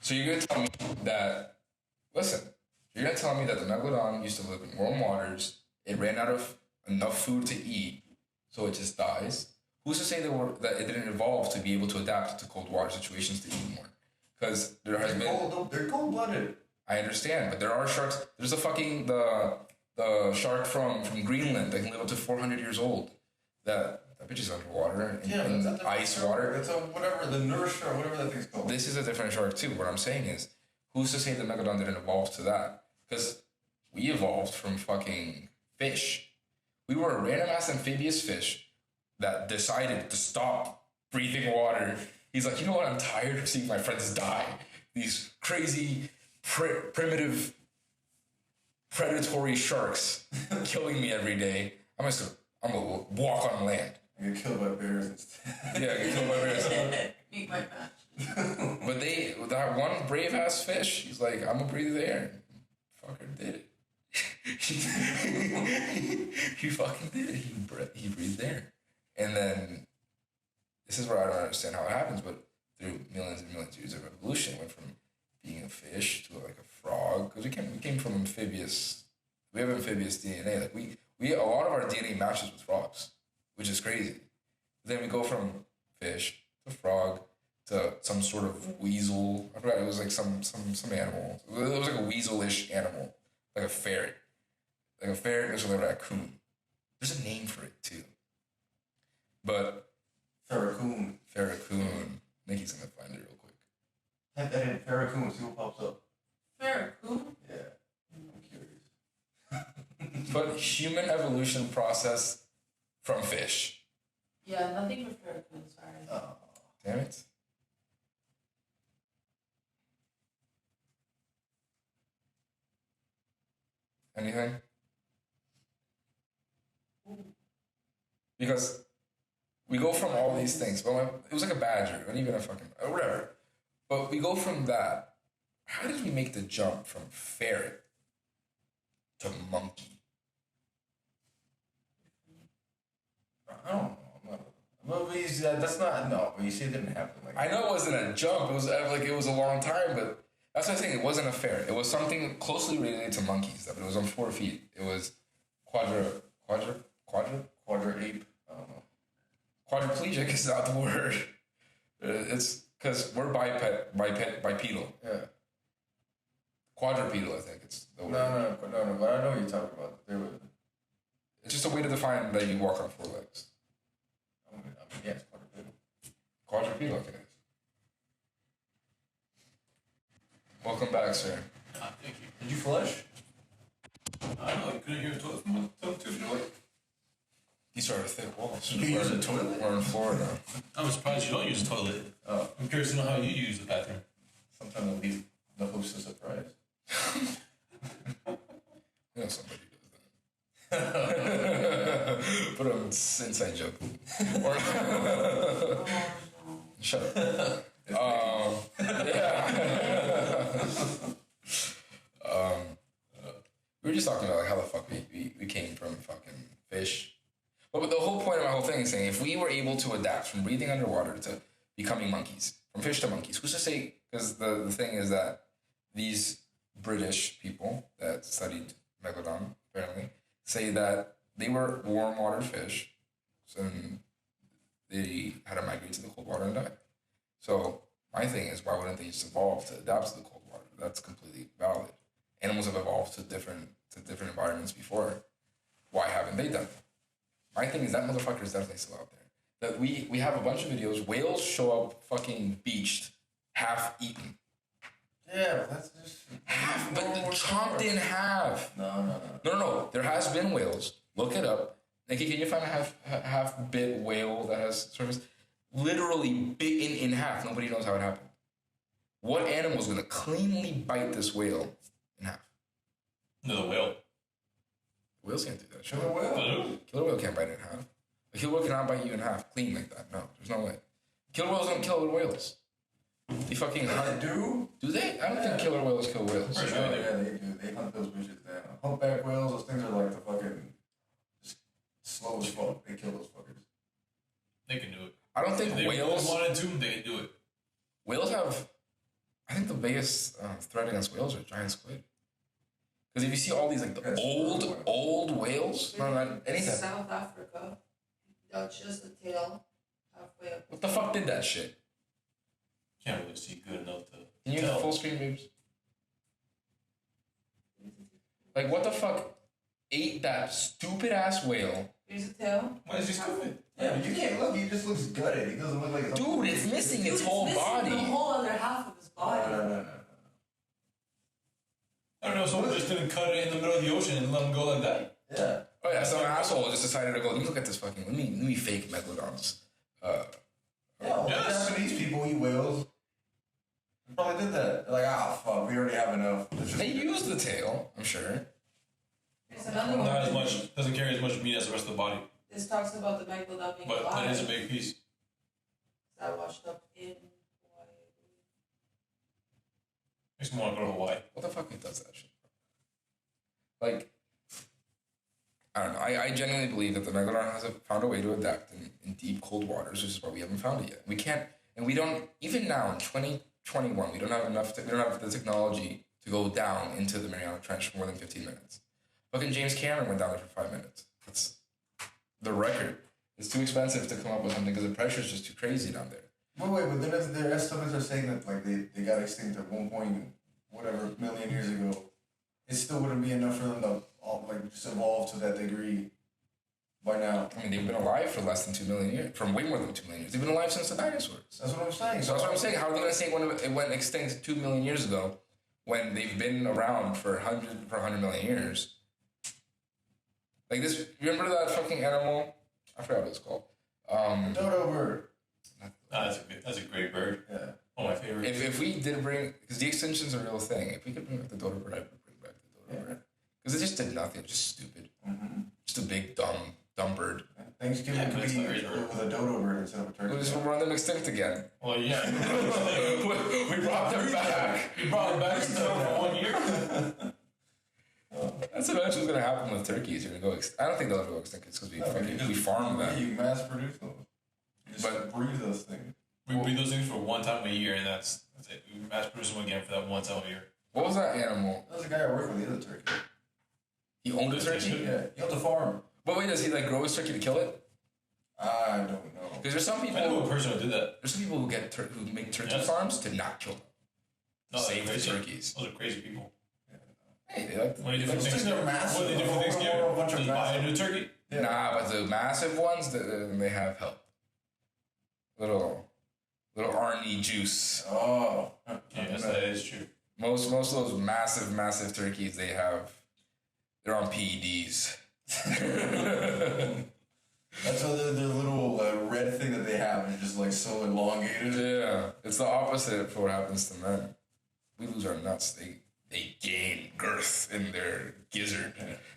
So you're gonna tell me that? Listen, you're gonna tell me that the Megalodon used to live in warm waters. It ran out of enough food to eat, so it just dies. Who's to say that it didn't evolve to be able to adapt to cold water situations to eat more? Because there has been. They're cold-blooded. I understand, but there are sharks. There's a fucking the shark from Greenland that can live up to 400 years old. That bitch is underwater in that's a ice different water. shark. It's a whatever, the nurse shark, whatever that thing's called. This is a different shark too. What I'm saying is, who's to say the Megalodon didn't evolve to that? Because we evolved from fucking fish. We were a random ass amphibious fish that decided to stop breathing water. He's like, you know what? I'm tired of seeing my friends die. These crazy, primitive, predatory sharks killing me every day. I'm gonna walk on land. You get killed by bears instead. Yeah, get killed by bears. Meet my match. But that one brave ass fish, he's like, I'm gonna breathe the air. Fucker did it. He fucking did it. He breathed air. And then, this is where I don't understand how it happens, but through millions and millions of years of evolution, went from being a fish to like a frog, because we came from amphibious. We have amphibious DNA. Like we a lot of our DNA matches with frogs, which is crazy. Then we go from fish to frog to some sort of weasel. I forgot, it was like some animal. It was like a weasel-ish animal, like a ferret. Like a ferret is like a raccoon. There's a name for it too. But Farracoon. Nikki's gonna find it real quick. Type that in Farracoon, see what pops up. Farracoon? Yeah. I'm curious. But human evolution process from fish. Yeah, nothing with Farracoon, sorry. Oh. Damn it. Anything? Because we go from all these things. Well, it was like a badger, not even a fucking or whatever. But we go from that. How did we make the jump from ferret to monkey? I don't know. That's not no. But you see, it didn't happen like. I know it wasn't a jump. It was like it was a long time, but that's what I'm saying. It wasn't a ferret. It was something closely related to monkeys. But it was on 4 feet. It was quadra ape. I don't know. Quadriplegic is not the word. It's because we're bipedal. Yeah. Quadrupedal, I think it's the word. No. But I know what you're talking about. There was. It's just a way to define that you walk on 4 legs. I mean, yeah, it's quadrupedal. Quadrupedal, okay. Welcome back, sir. Thank you. Did you flush? I don't know. You couldn't hear a toilet from 2 feet away. These are thick walls. You use a toilet? We're in Florida. I'm surprised you don't use a toilet. I'm curious to know how you use the bathroom. Sometimes I'll leave the host a surprise. You know somebody does that. But it's inside joke. Or, shut up. Yeah. We were just talking about like how the fuck we came from fucking fish. But the whole point of my whole thing is saying if we were able to adapt from breathing underwater to becoming monkeys, from fish to monkeys, who's to say? Because the thing is that these British people that studied Megalodon apparently say that they were warm water fish, and they had to migrate to the cold water and die. So my thing is, why wouldn't they just evolve to adapt to the cold water? That's completely valid. Animals have evolved to different environments before. Why haven't they done it? My thing is that motherfucker is definitely still out there. That we have a bunch of videos. Whales show up fucking beached, half eaten. Yeah, that's just Half, but chomped in half. No. There has been whales. Look it up. Nikki, can you find a half bit whale that has surface? Literally bitten in half. Nobody knows how it happened. What animal is going to cleanly bite this whale in half? No, the whale. Whales can't do that shit. Killer whale. Killer whale can't bite it in half. A killer whale cannot bite you in half clean like that. No, there's no way. Killer whales don't kill other whales. They fucking hunt. Do they? I don't think killer whales kill whales. For sure, yeah, they do. They hunt those bitches down. Humpback whales, those things are like the fucking just slow as fuck. They kill those fuckers. They can do it. I don't think if they whales wanted to, they can do it. Whales have. I think the biggest threat against whales are giant squid. Because if you see all these like the old whales, no, not anything. South Africa, just the tail halfway up. What the fuck did that shit? Can't really see good enough to. Can you use the full screen, babes? Like what the fuck ate that stupid ass whale? Here's the tail. Why is he stupid? Yeah, but you can't look. He just looks gutted. He doesn't look like a Dude, it's missing its whole body. The whole other half of his body. No. I don't know. Someone just didn't cut it in the middle of the ocean and let him go like that. Yeah. Oh yeah, some asshole just decided to go. Let me look at this fucking. Let me fake megalodons. Yeah, Yes. Japanese people eat whales. They probably did that. They're like, fuck, we already have enough. They use the tail, I'm sure. Here's another one. Not as much. Doesn't carry as much meat as the rest of the body. This talks about the Megalodon being But alive. it is a big piece. That washed up in Hawaii. Makes me want to go to Hawaii. What the fuck does that shit? Like, I don't know. I genuinely believe that the Megalodon has found a way to adapt in deep, cold waters, which is why we haven't found it yet. We can't, and we don't, even now in 2021, we don't have we don't have the technology to go down into the Mariana Trench for more than 15 minutes. Fucking James Cameron went down there for 5 minutes. That's the record. It's too expensive to come up with something because the pressure is just too crazy down there. Wait, but then their estimates are saying that like they got extinct at 1 point whatever million years ago. It still wouldn't be enough for them to like just evolve to that degree by now. I mean, they've been alive for less than 2 million years, from way more than 2 million years. They've been alive since the dinosaurs. That's what I'm saying. So that's what I'm saying. How are they going to say it went extinct 2 million years ago when they've been around for 100 million years? Like this, remember that fucking animal? I forgot what it's called. Dodo bird. That's a great bird. Yeah. One of my favorites. If we did bring, because the extinction's a real thing. If we could bring back the dodo bird, I would bring back the dodo bird. Because it just did it was just stupid. Just a big dumb bird. Thanksgiving could be with a dodo bird instead of a turkey. We just run them extinct again. Well, yeah. We brought them back. We brought them back still for 1 year. That's eventually going to happen with turkeys. You're going to go I don't think they'll ever go extinct. It's because we farm them. You mass produce those. You just breed those things. We breed those things for one time a year, and that's it. We mass produce them again for that one time a year. What was that animal? That was the guy I worked with, the other turkey. He owned a turkey? Yeah, he owns a farm. But wait, does he like grow his turkey to kill it? I don't know. Because there's some people. I know a person who did that. There's some people who make turkey farms to not kill them. No, Save the turkeys. Those are crazy people. Hey, they like What do you do for Those things are Thanksgiving? massive. What do they do for Thanksgiving? A bunch of Just buy a massive. new turkey? Yeah. Nah, but the massive ones, they have help. Little Arnie juice. Oh. Yes, that is true. Most of those massive turkeys, they're on PEDs. That's why their little red thing that they have is just like so elongated. Yeah, it's the opposite for what happens to men. We lose our nuts. They gain girth in their gizzard.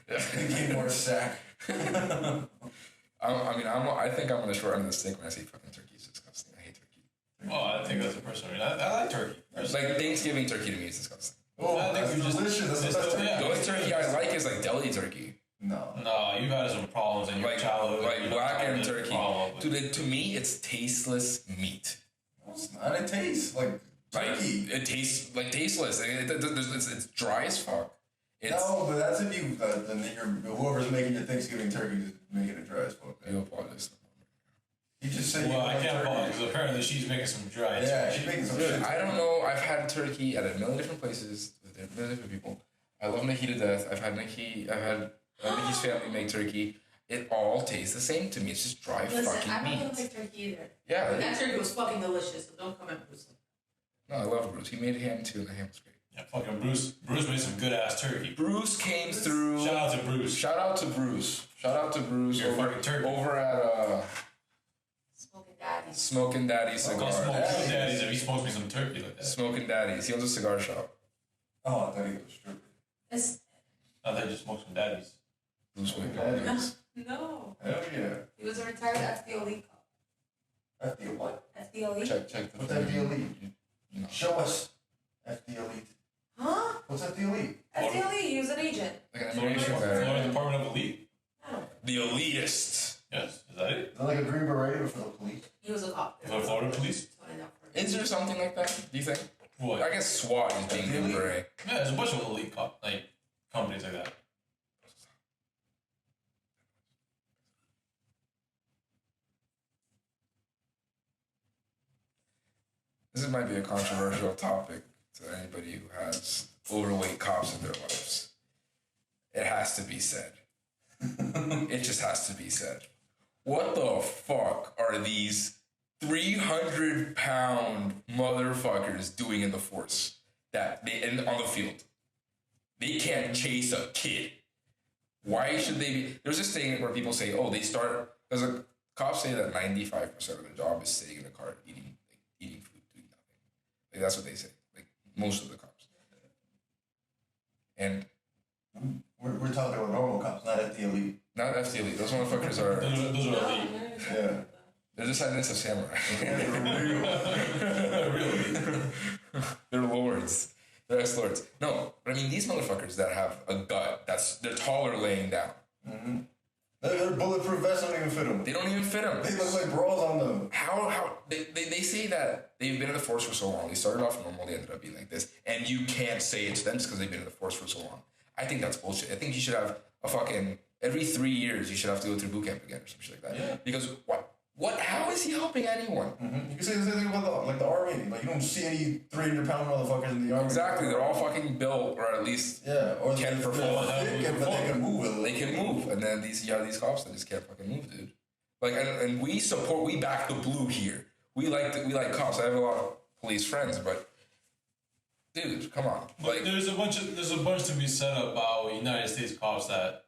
They gain more sack. I think I'm on the short end of the stick when I say fucking turkey. It's disgusting. I hate turkey. Oh, I think that's a personal. I like turkey. Like Thanksgiving turkey to me is disgusting. Oh, I think that's we just- delicious. That's the it's best still- turkey. yeah. The only turkey I like is like deli turkey. No. No, you've had some problems in your Like childhood. like You black had and a turkey. problem with- To me, it's tasteless meat. No, it's not. It tastes like turkey. Like, it tastes like tasteless. It's dry as fuck. No, but that's if you, then whoever's making your Thanksgiving turkey is making it dry as fuck. You apologize. You just said Well, you I like can't turkey. apologize because apparently she's making some dry. Yeah, she's making some shit. I don't know. I've had turkey at a million different places with a million different people. I love Nikki to death. I've had Nikki's family make turkey. It all tastes the same to me. It's just dry Listen, fucking I don't meat. like turkey either. Yeah. That turkey was fucking delicious, so don't come at Bruce. No, I love Bruce. He made ham too, and the ham was great. Yeah, fucking Bruce. Bruce made some good ass turkey. Bruce came through. Shout out to Bruce. Shout out to Bruce. Shout out to Bruce You're a fucking turkey. over at Smoking Daddy. Smoking Daddy I'll Cigar. smoke good daddies if he smokes me some turkey like that. Smoking Daddies. He owns a cigar shop. Oh, I thought he was stripping. It's, I thought you just smoked some daddies. Bruce Wayne. Daddies. no. Hell yeah. He was a retired FDO league cop. FD what? FDO league? Check the What's thing. FD Elite? You know, Show us. FD Elite. Huh? What's FD Elite? FDO league, he was an agent. like an Florida immigration guy. Florida Department of Elite? I don't know. The elitist. Yes. Is that it? Is that like a green beret but for the police? He was a cop. For the Florida police? Is there something like that? Do you think? What? I guess SWAT is being Really? beret. Yeah, there's a bunch of elite companies like that. This might be a controversial topic to anybody who has overweight cops in their lives. It has to be said. It just has to be said. What the fuck are these 300-pound motherfuckers doing in the force on the field? They can't chase a kid. Why should they be? There's this thing where people say, oh, they start, because cops say that 95% of their job is sitting in a car eating food, doing nothing. Like, that's what they say. Like, most of the cops. And We're talking about normal cops, not FD Elite. not FD Elite. Those motherfuckers are, Those are elite. Yeah. they're descendants of samurai. They're real elite. They're lords. They're ex-lords. No, but I mean, these motherfuckers that have a gut, they're taller laying down. Mm-hmm. Their bulletproof vests don't even fit them. They don't even fit them. They look like bras on them. How they say that they've been in the force for so long. They started off normal, they ended up being like this, and you can't say it to them just because they've been in the force for so long. I think that's bullshit. I think you should have a fucking every 3 years you should have to go through boot camp again or some shit like that. Yeah. Because what? How is he helping anyone? Mm-hmm. You can say the same thing about the army. Like, you don't see any 300-pound motherfuckers in the army. Exactly, they're all fucking built, or at least Yeah, or Can't they're perform. thick, but they can move a little. they can move. And then these cops that just can't fucking move, dude. Like, and we back the blue here. We like cops. I have a lot of police friends, but dude, come on. But Like, there's a bunch to be said about United States cops that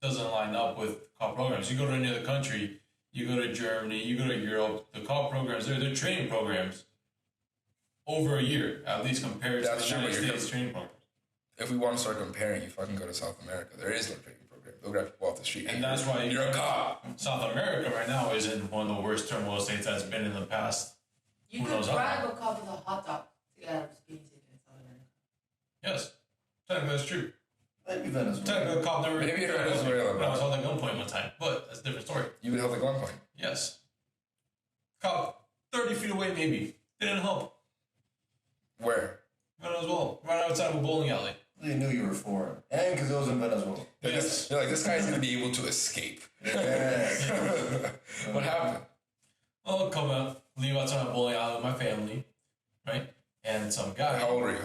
doesn't line up with cop programs. You go to any other country, you go to Germany, you go to Europe, the cop programs, they're training programs over a year, at least compared That's to true, the but United you're States training programs. if we want to start comparing, you fucking go to South America. There is no training program. They'll grab people off the street. And that's why you're a cop. South America right now is in one of the worst turmoil states that's been in the past. You could bribe a cop with a hot dog to get out of a speeding ticket in South America. Yes. Technically, that's true. Maybe Venezuela. Technically, the cop never... Maybe Venezuela. When I was held at gunpoint one time. But that's a different story. You would held at gunpoint? Yes. Cop 30 feet away, maybe. Didn't help. Where? Venezuela. Right outside of a bowling alley. They knew you were foreign. And because it was in Venezuela. Yes. You're like, this guy's going to be able to escape. Yes. What happened? I'll come out, leave outside a bowling alley with my family, right? And some guy... How old are you?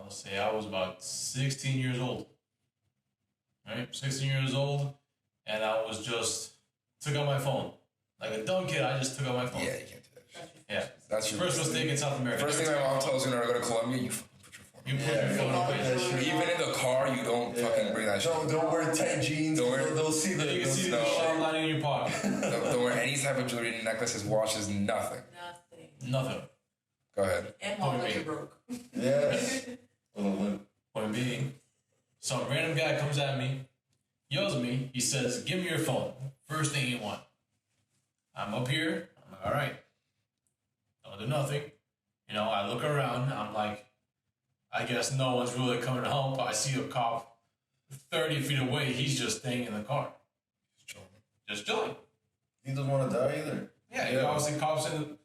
Let's say I was about 16 years old. Right? 16 years old, and I was just... took out my phone. Like a dumb kid, I just took out my phone. Yeah, you can't do that shit. Yeah. That's your First mistake in South America. First thing my mom tells you when I go to Colombia, you fucking put your phone You put your phone away. Even in the car, you don't fucking bring that shit. Don't wear tight jeans. They'll see the... You can see the shell lining in your pocket. Don't wear any type of jewelry, necklaces, watches, nothing. Nothing. Go ahead. And mom that you broke. Yes. With a limp. Point being, some random guy comes at me, yells at me, he says, give me your phone. First thing you want. I'm up here. I'm like, all right. Don't do nothing. You know, I look around. I'm like, I guess no one's really coming to help. I see a cop 30 feet away. He's just staying in the car. Just chilling. He doesn't want to die either. Yeah, he obviously cops in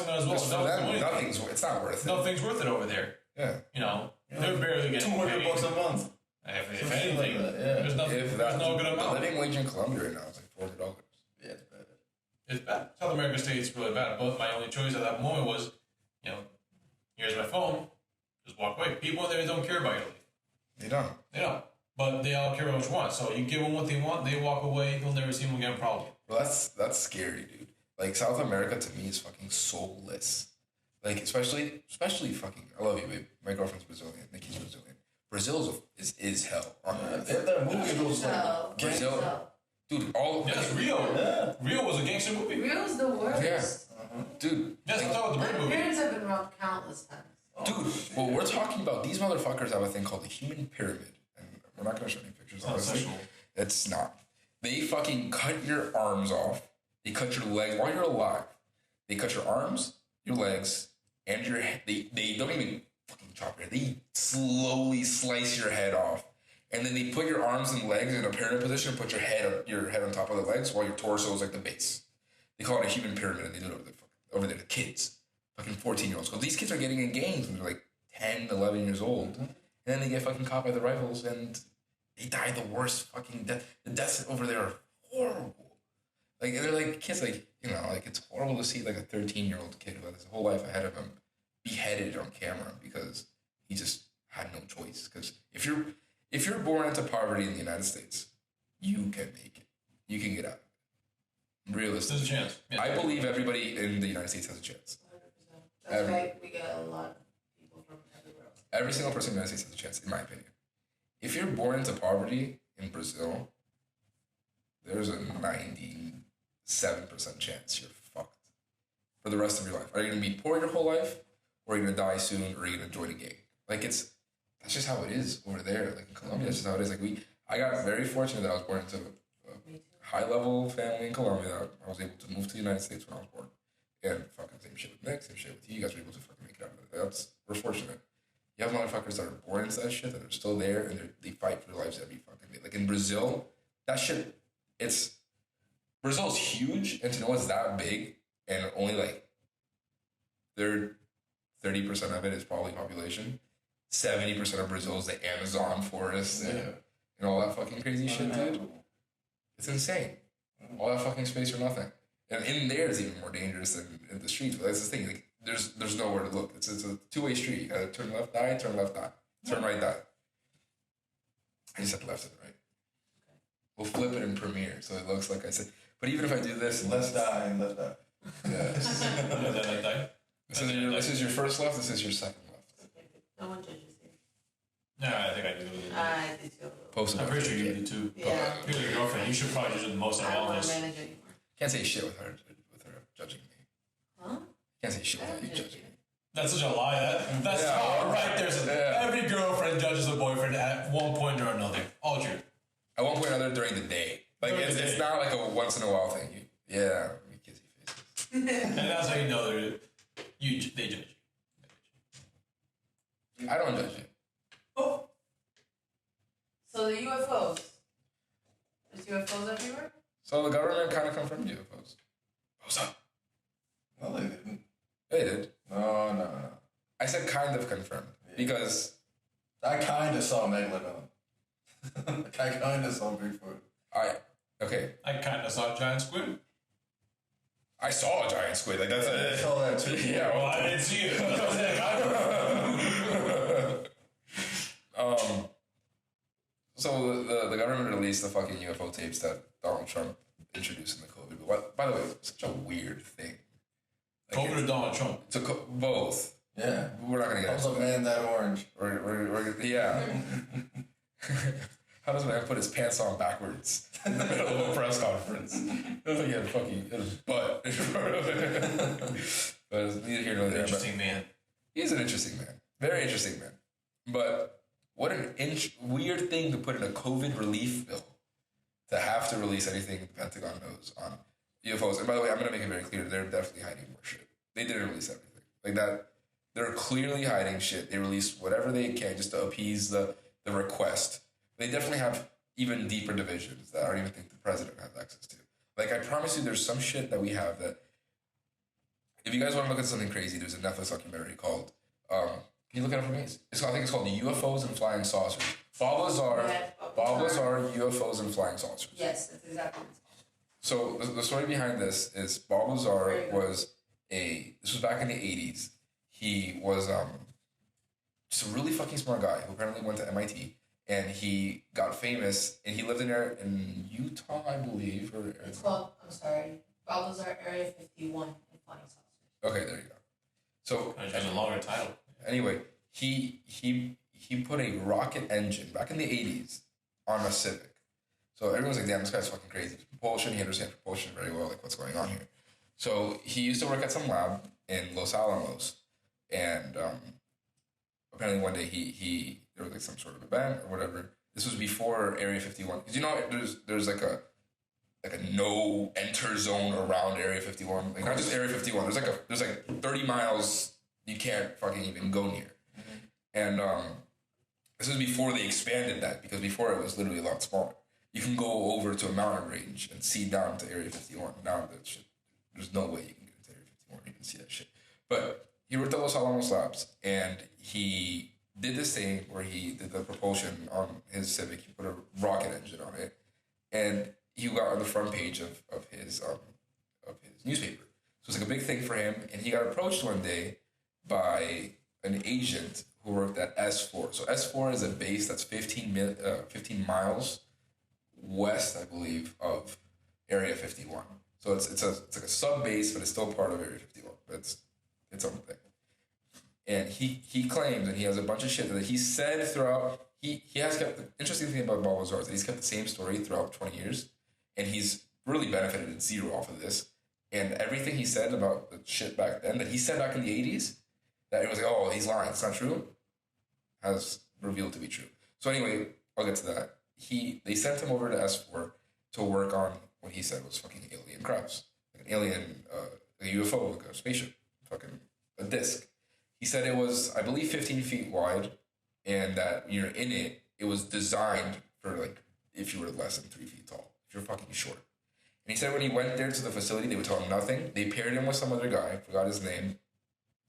there as well. Just for them, it's not worth it. Nothing's worth it over there. Yeah. You know, they're barely getting $200 paid. a month. If anything, like that, yeah. there's no good amount. The living wage in Colombia right now is like $400. Yeah, it's bad. It's bad. South American state's really bad. But my only choice at that moment was, you know, here's my phone. Just walk away. People in there don't care about your life. They don't. They don't. But they all care about what you want. So you give them what they want, they walk away, you'll never see them again probably. Well, that's scary, dude. Like, South America to me is fucking soulless. Like, especially fucking, I love you, babe. My girlfriend's Brazilian. Nikki's Brazilian. Brazil is hell on earth. They have that movie that was like... Brazil. Dude, all... Yes, Rio. Yeah. Rio was a gangster movie. Rio's the worst. Yeah. Dude. Yes, I'm talking about the My bird movie. parents have been around countless times. Dude, well, we're talking about, these motherfuckers have a thing called the human pyramid. And we're not going to show any pictures, honestly. It's not. They fucking cut your arms off. They cut your legs while you're alive. They cut your arms, your legs, and your head. They don't even fucking chop your head. They slowly slice your head off. And then they put your arms and legs in a pyramid position, put your head on top of the legs while your torso is like the base. They call it a human pyramid, and they do it over there to kids. Fucking 14-year-olds. Because these kids are getting in gangs when they're like 10, 11 years old. And then they get fucking caught by the rifles, and they die the worst fucking death. The deaths over there are horrible. Like, they're like kids, like, you know, like, it's horrible to see like a 13-year-old kid who has his whole life ahead of him beheaded on camera because he just had no choice. Because if you're born into poverty in the United States, you can make it. You can get out. Realistically. There's a chance. Yeah. I believe everybody in the United States has a chance. 100%. That's why we get a lot of people from everywhere else. Every single person in the United States has a chance, in my opinion. If you're born into poverty in Brazil, there's a 97% chance you're fucked for the rest of your life. Are you going to be poor your whole life, or are you going to die soon, or are you going to join a gang? Like, that's just how it is over there. Like, in Colombia, that's just how it is. Like, I got very fortunate that I was born into a high-level family in Colombia. That I was able to move to the United States when I was born. And fucking same shit with Nick, same shit with you. You guys were able to fucking make it out of it. We're fortunate. You have motherfuckers that are born into that shit, that are still there, and they fight for their lives every fucking day. Like, in Brazil, that shit, Brazil's huge, and to know it's that big, and only like 30% of it is probably population. 70% of Brazil is the Amazon forest and all that fucking crazy shit, dude. It's insane. All that fucking space for nothing. And in there is even more dangerous than in the streets. But that's the thing. Like, there's nowhere to look. It's a two-way street. You gotta turn left, die. Turn left, die. Turn right, die. I just said left and right. We'll flip it in Premiere so it looks like I said. But even if I do this, Let's die and let's die. Yeah. This is your first left. This is your second left. No one judges here. Yeah, I think I do. I do too. Post it. I'm pretty sure you do too. Yeah. You're your girlfriend. You should probably do the most I out of don't all want to this. manage anymore. Can't say shit with her judging me. Huh? Can't say shit I without don't you judge judging you. me. That's such a lie. That's right. Every girlfriend judges a boyfriend at one point or another. All true. At one point or another during the day. Like, it's not like a once in a while thing. We kissy faces. And that's how you know they judge you. I don't judge you. Oh. So the UFOs. There's UFOs everywhere? So the government kind of confirmed UFOs. Pousa. No, they didn't. They did. No. I said kind of confirmed because I kind of saw Megalodon. I kind of saw Bigfoot. I kind of saw a giant squid. I saw a giant squid. Like, that's I saw that too. Yeah. Well, I didn't see it. So the government released the fucking UFO tapes that Donald Trump introduced in the COVID. But by the way, it's such a weird thing. Like, COVID or Donald Trump? Both. Yeah. We're not gonna get Also, man, that orange. Yeah. How does a man put his pants on backwards in the middle of a press conference? It was like he had his butt. But it's neither here nor there. Interesting man. He's an interesting man. Very interesting man. But what an weird thing to put in a COVID relief bill, to have to release anything the Pentagon knows on UFOs. And by the way, I'm going to make it very clear, they're definitely hiding more shit. They didn't release everything. Like that, they're clearly hiding shit. They released whatever they can just to appease the request. They definitely have even deeper divisions that I don't even think the president has access to. Like, I promise you there's some shit that we have that, if you guys want to look at something crazy, there's a Netflix documentary called, can you look it up for me? I think it's called UFOs and Flying Saucers. Bob Lazar, UFOs and Flying Saucers. Yes, that's exactly what it's called. So the story behind this is Bob Lazar this was back in the 80s. He was just a really fucking smart guy who apparently went to MIT, and he got famous, and he lived in Utah, I believe. It's called, Bob Lazar Area 51 and Flying Saucers. Okay, there you go. So There's a longer title. Anyway, he put a rocket engine back in the 80s on a Civic. So everyone's like, damn, this guy's fucking crazy. Propulsion, he understands propulsion very well, like what's going on here. So he used to work at some lab in Los Alamos, and apparently one day there was like some sort of event or whatever. This was before Area 51. Because you know there's like a no enter zone around Area 51. Like not just Area 51. There's like 30 miles you can't fucking even go near. Mm-hmm. And this was before they expanded that, because before it was literally a lot smaller. You can go over to a mountain range and see down to Area 51. Now that shit, there's no way you can get into Area 51. You can see that shit. But he worked at Los Alamos Labs, and he did this thing where he did the propulsion on his Civic. He put a rocket engine on it, and he got on the front page of his newspaper. So it's like a big thing for him, and he got approached one day by an agent who worked at S4. So S4 is a base that's 15 miles west, I believe, of Area 51. So it's like a sub base, but it's still part of Area 51. But it's its own thing. And he claims, and he has a bunch of shit that he said throughout. He has kept, the interesting thing about Bob Lazar is that he's kept the same story throughout 20 years, and he's really benefited zero off of this. And everything he said about the shit back then, that he said back in the 80s, that it was like, oh, he's lying, it's not true, has revealed to be true. So anyway, I'll get to that. They sent him over to S4 to work on what he said was fucking alien crafts. Like an alien, a UFO, like a spaceship, fucking a disc. He said it was, I believe, 15 feet wide, and that you're in it, it was designed for, like, if you were less than 3 feet tall, if you're fucking short. And he said when he went there to the facility, they would tell him nothing. They paired him with some other guy, forgot his name.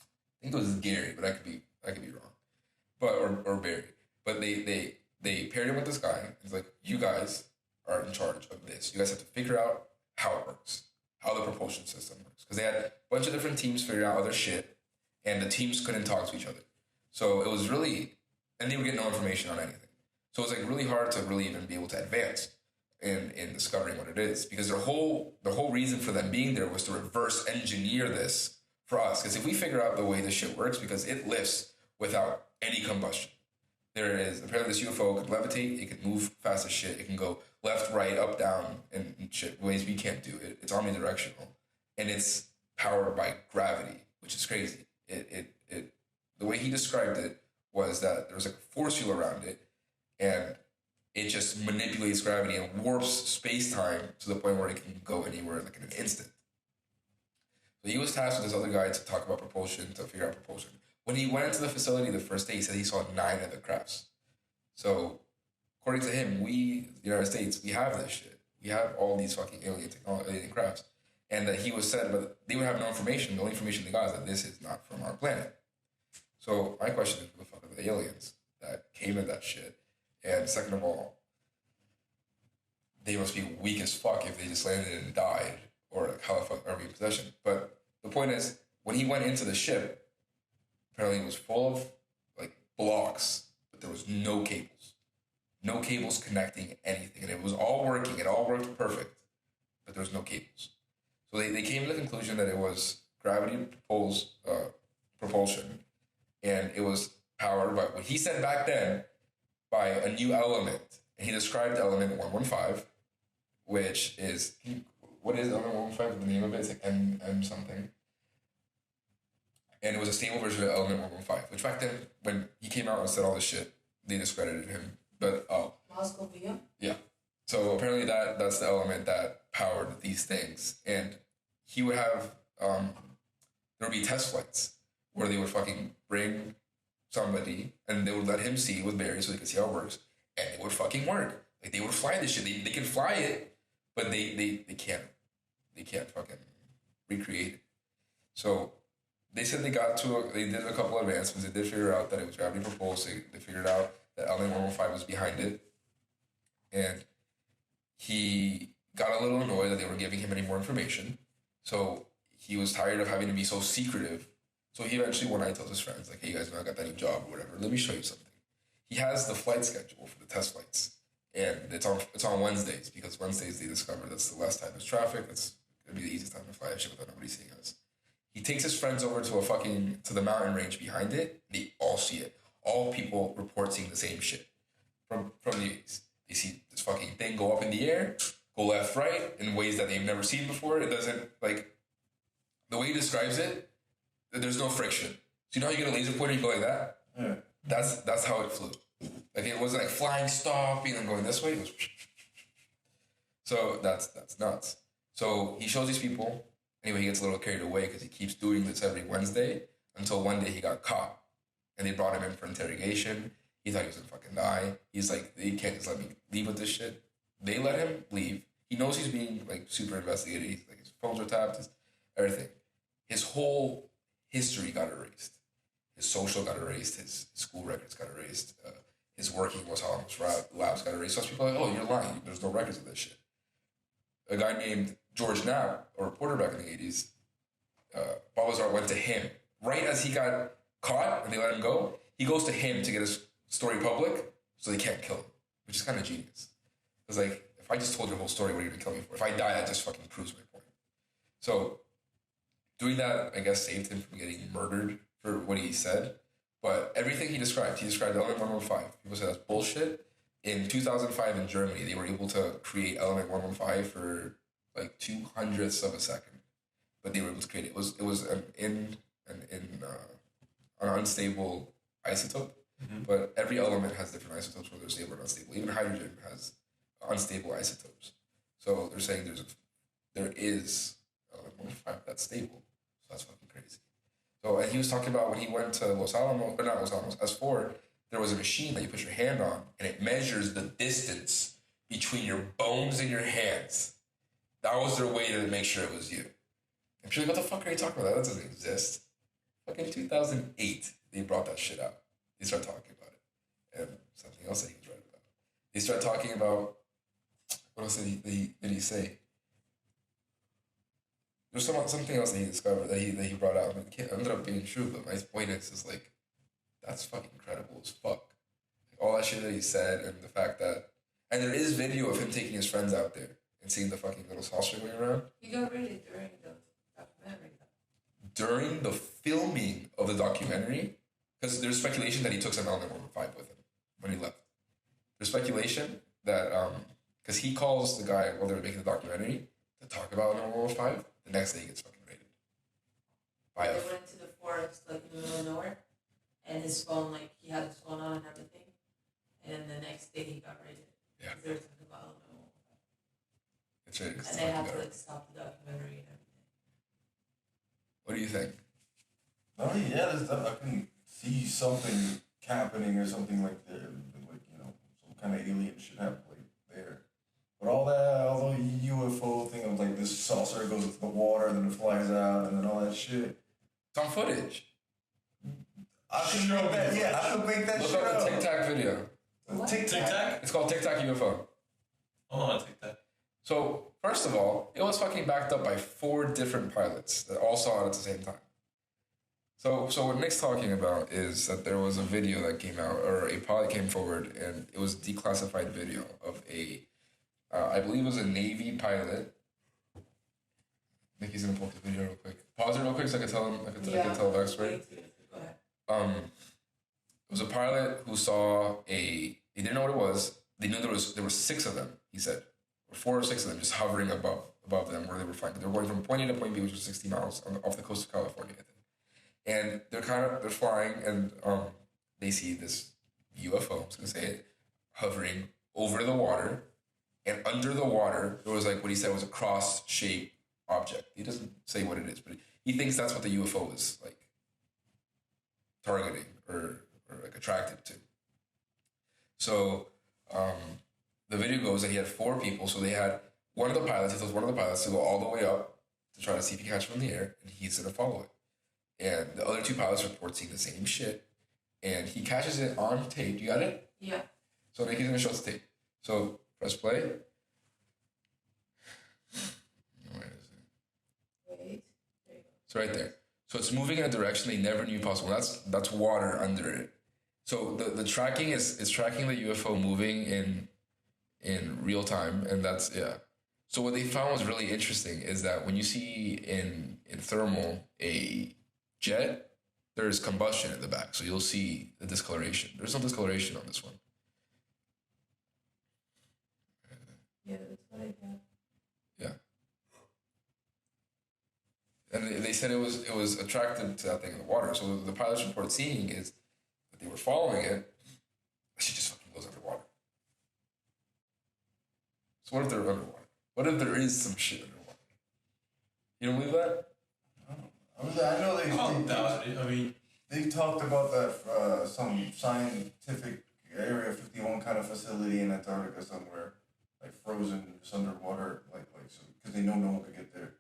I think it was Gary, but I could be wrong. But or Barry. But they paired him with this guy. He's like, you guys are in charge of this. You guys have to figure out how it works, how the propulsion system works. Because they had a bunch of different teams figuring out other shit, and the teams couldn't talk to each other. So it was really, and they would get no information on anything. So it was like really hard to really even be able to advance in discovering what it is. Because the whole reason for them being there was to reverse engineer this for us. Because if we figure out the way this shit works, because it lifts without any combustion. There is, apparently this UFO could levitate, it could move fast as shit, it can go left, right, up, down, and shit, ways we can't do it. It's omnidirectional. And it's powered by gravity, which is crazy. It the way he described it was that there was like a force field around it, and it just manipulates gravity and warps space-time to the point where it can go anywhere like in an instant. So he was tasked with this other guy to talk about propulsion, to figure out propulsion. When he went into the facility the first day, he said he saw 9 other crafts. So, according to him, we, the United States, we have this shit. We have all these fucking alien crafts. And that he was said, but they would have no information. The only information they got is that this is not from our planet. So my question is, who the fuck are the aliens that came in that shit? And second of all, they must be weak as fuck if they just landed and died, or like how the fuck are we in possession? But the point is, when he went into the ship, apparently it was full of like blocks, but there was no cables. No cables connecting anything. And it was all working. It all worked perfect, but there was no cables. So they came to the conclusion that it was gravity propulsion, and it was powered by what he said back then by a new element. And he described element 115, which is, what is element 115? The name of it is like M something. And it was a stable version of element 115, which back then, when he came out and said all this shit, they discredited him. But, Moscovia? Yeah. So apparently that's the element that powered these things. And he would have, there would be test flights where they would fucking bring somebody and they would let him see with Barry so they could see how it works. And it would fucking work. Like they would fly this shit. They can fly it, but they can't fucking recreate it. So they said they did a couple of advancements. They did figure out that it was gravity propulsed. They figured out that element 115 was behind it. And he got a little annoyed that they were giving him any more information. So he was tired of having to be so secretive. So he eventually one night tells his friends, like, hey, you guys know I got that new job or whatever. Let me show you something. He has the flight schedule for the test flights. And it's on Wednesdays, because Wednesdays they discover that's the less time there's traffic. That's going to be the easiest time to fly that shit without nobody seeing us. He takes his friends over to the mountain range behind it. And they all see it. All people report seeing the same shit from the news. They see this fucking thing go up in the air, go left, right, in ways that they've never seen before. It doesn't, like, the way he describes it, there's no friction. So you know how you get a laser pointer, you go like that? Yeah. That's how it flew. Like, it wasn't like flying, stopping, and going this way. It was... So that's nuts. So he shows these people. Anyway, he gets a little carried away because he keeps doing this every Wednesday until one day he got caught. And they brought him in for interrogation. He thought he was gonna fucking die. He's like, they can't just let me leave with this shit. They let him leave. He knows he's being like super investigated. Like his phones were tapped, everything. His whole history got erased. His social got erased. His school records got erased. His working Los Alamos labs got erased. So people are like, oh, you're lying. There's no records of this shit. A guy named George Knapp, a reporter back in the 80s, Balazar went to him right as he got caught and they let him go. He goes to him to get his story public so they can't kill him, which is kind of genius. It's like, if I just told your whole story, what are you going to kill me for? If I die, that just fucking proves my point. So doing that, I guess, saved him from getting murdered for what he said. But everything he described element 115. People say that's bullshit. In 2005 in Germany, they were able to create element 115 for like 200ths of a second. But they were able to create it. It was an unstable isotope. Mm-hmm. But every element has different isotopes, whether they're stable or unstable. Even hydrogen has unstable isotopes. So they're saying there is element 115 that's stable. So that's fucking crazy. So and he was talking about when he went to Los Alamos, or not Los Alamos, S4, there was a machine that you put your hand on, and it measures the distance between your bones and your hands. That was their way to make sure it was you. And people are like, what the fuck are you talking about? That doesn't exist. Fucking 2008, they brought that shit out. They started talking about it. And something else that he was right about. They started talking about, what else did he say? There's something else that he discovered, that he brought out. I mean, it ended up being true, but my point is like, that's fucking incredible as fuck. Like, all that shit that he said, and the fact that, and there is video of him taking his friends out there and seeing the fucking little saucer going around. You got read during the documentary. During the filming of the documentary, because there's speculation that he took some element 115 with him when he left. There's speculation that, because he calls the guy while they were making the documentary to talk about element 115, the next day he gets fucking raided. By They a went into the forest, like in the middle of nowhere, and his phone, like he had his phone on and everything, and then the next day he got raided. Yeah. 'Cause they were talking about it's right. and they had to like stop the documentary and everything. What do you think? I mean, yeah, I can see something happening or something like that, like, you know, some kind of alien shit happening there. But all the UFO thing of like this saucer goes into the water and then it flies out and then all that shit. It's on footage. I can make that. Yeah, I can make that Look shit up the up. Tic Tac video. What? Tic Tic Tac. Tac? It's called Tic Tac UFO. Hold on, Tic Tac. So first of all, it was fucking backed up by 4 different pilots that all saw it at the same time. So what Nick's talking about is that there was a video that came out, or a pilot came forward, and it was declassified video of I believe it was a Navy pilot. Nikki's gonna pull up the video real quick. Pause it real quick so I can tell him. I can tell the backstory. Go ahead. It was a pilot who saw They didn't know what it was. They knew there were 6 of them. He said, or 4 or 6 of them, just hovering above them where they were flying. They were going from point A to point B, which was 60 miles off the coast of California, I think. And they're flying, and they see this UFO. I was gonna say it, hovering over the water, and under the water there was like what he said was a cross-shaped object. He doesn't say what it is, but he thinks that's what the UFO is like targeting or like attracted to. So the video goes that he had 4 people. So they had one of the pilots. He tells one of the pilots to go all the way up to try to see if he can catch him in the air, and he's gonna follow it. And the other 2 pilots report seeing the same shit, and he catches it on tape. You got it? Yeah. So Nikki's gonna show us the tape. So press play. Where is it? Wait. There you go. It's right there. So it's moving in a direction they never knew possible. That's water under it. So the tracking is tracking the UFO moving in real time, and that's So what they found was really interesting is that when you see in thermal a jet, there's combustion in the back. So you'll see the discoloration. There's no discoloration on this one. Yeah, that's what I got. Yeah. And they said it was attracted to that thing in the water. So the pilot's report seeing is that they were following it. She just fucking goes underwater. So what if they're underwater? What if there is some shit underwater? You don't believe that? I know I mean, they talked about that some scientific Area 51 kind of facility in Antarctica somewhere, like frozen, just underwater, like so because they know no one could get there.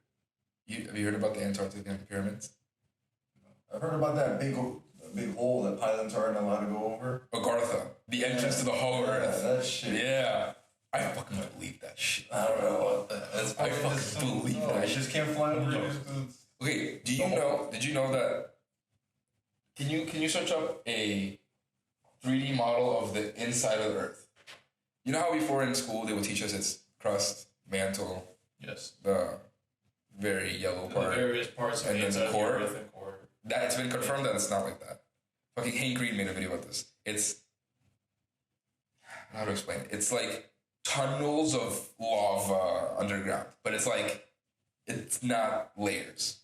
Have you heard about the Antarctica pyramids? I've heard about that big hole that pilots aren't allowed to go over. Agartha, the entrance to the hollow Earth. That shit. Yeah. I fucking believe that shit. I don't know about that. I fucking believe that I shit. just can't fly over it. Okay, did you know that? Can you search up a 3D model of the inside of the Earth? You know how before in school they would teach us its crust, mantle, yes. the very yellow part, The various parts and of then the the core. Earth and core. That's been confirmed that it's not like that. Fucking Hank Green made a video about this. It's, I don't know how to explain it. It's like tunnels of lava underground, but it's like, it's not layers.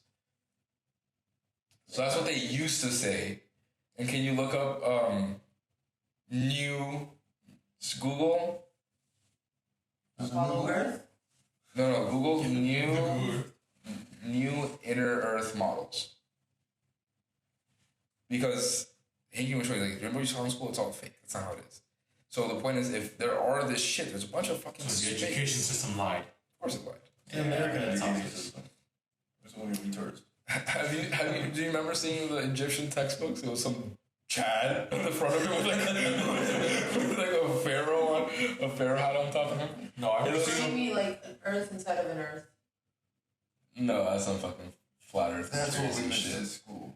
So that's what they used to say. And can you look up Google? Follow Earth? No, Google new inner Earth models. Because Hanky was showing, like, remember you saw in school? It's all fake. That's not how it is. So the point is, if there are this shit, there's a bunch of fucking So the space. education system lied. Of course it lied. The American that's education obvious. system. There's only retards. Do you remember seeing the Egyptian textbooks? It was some Chad at the front of it with like a pharaoh hat on top of him. No, I remember It seeing should be like an Earth inside of an Earth. No, that's some fucking flat Earth. That's what we conspiracy mentioned in school.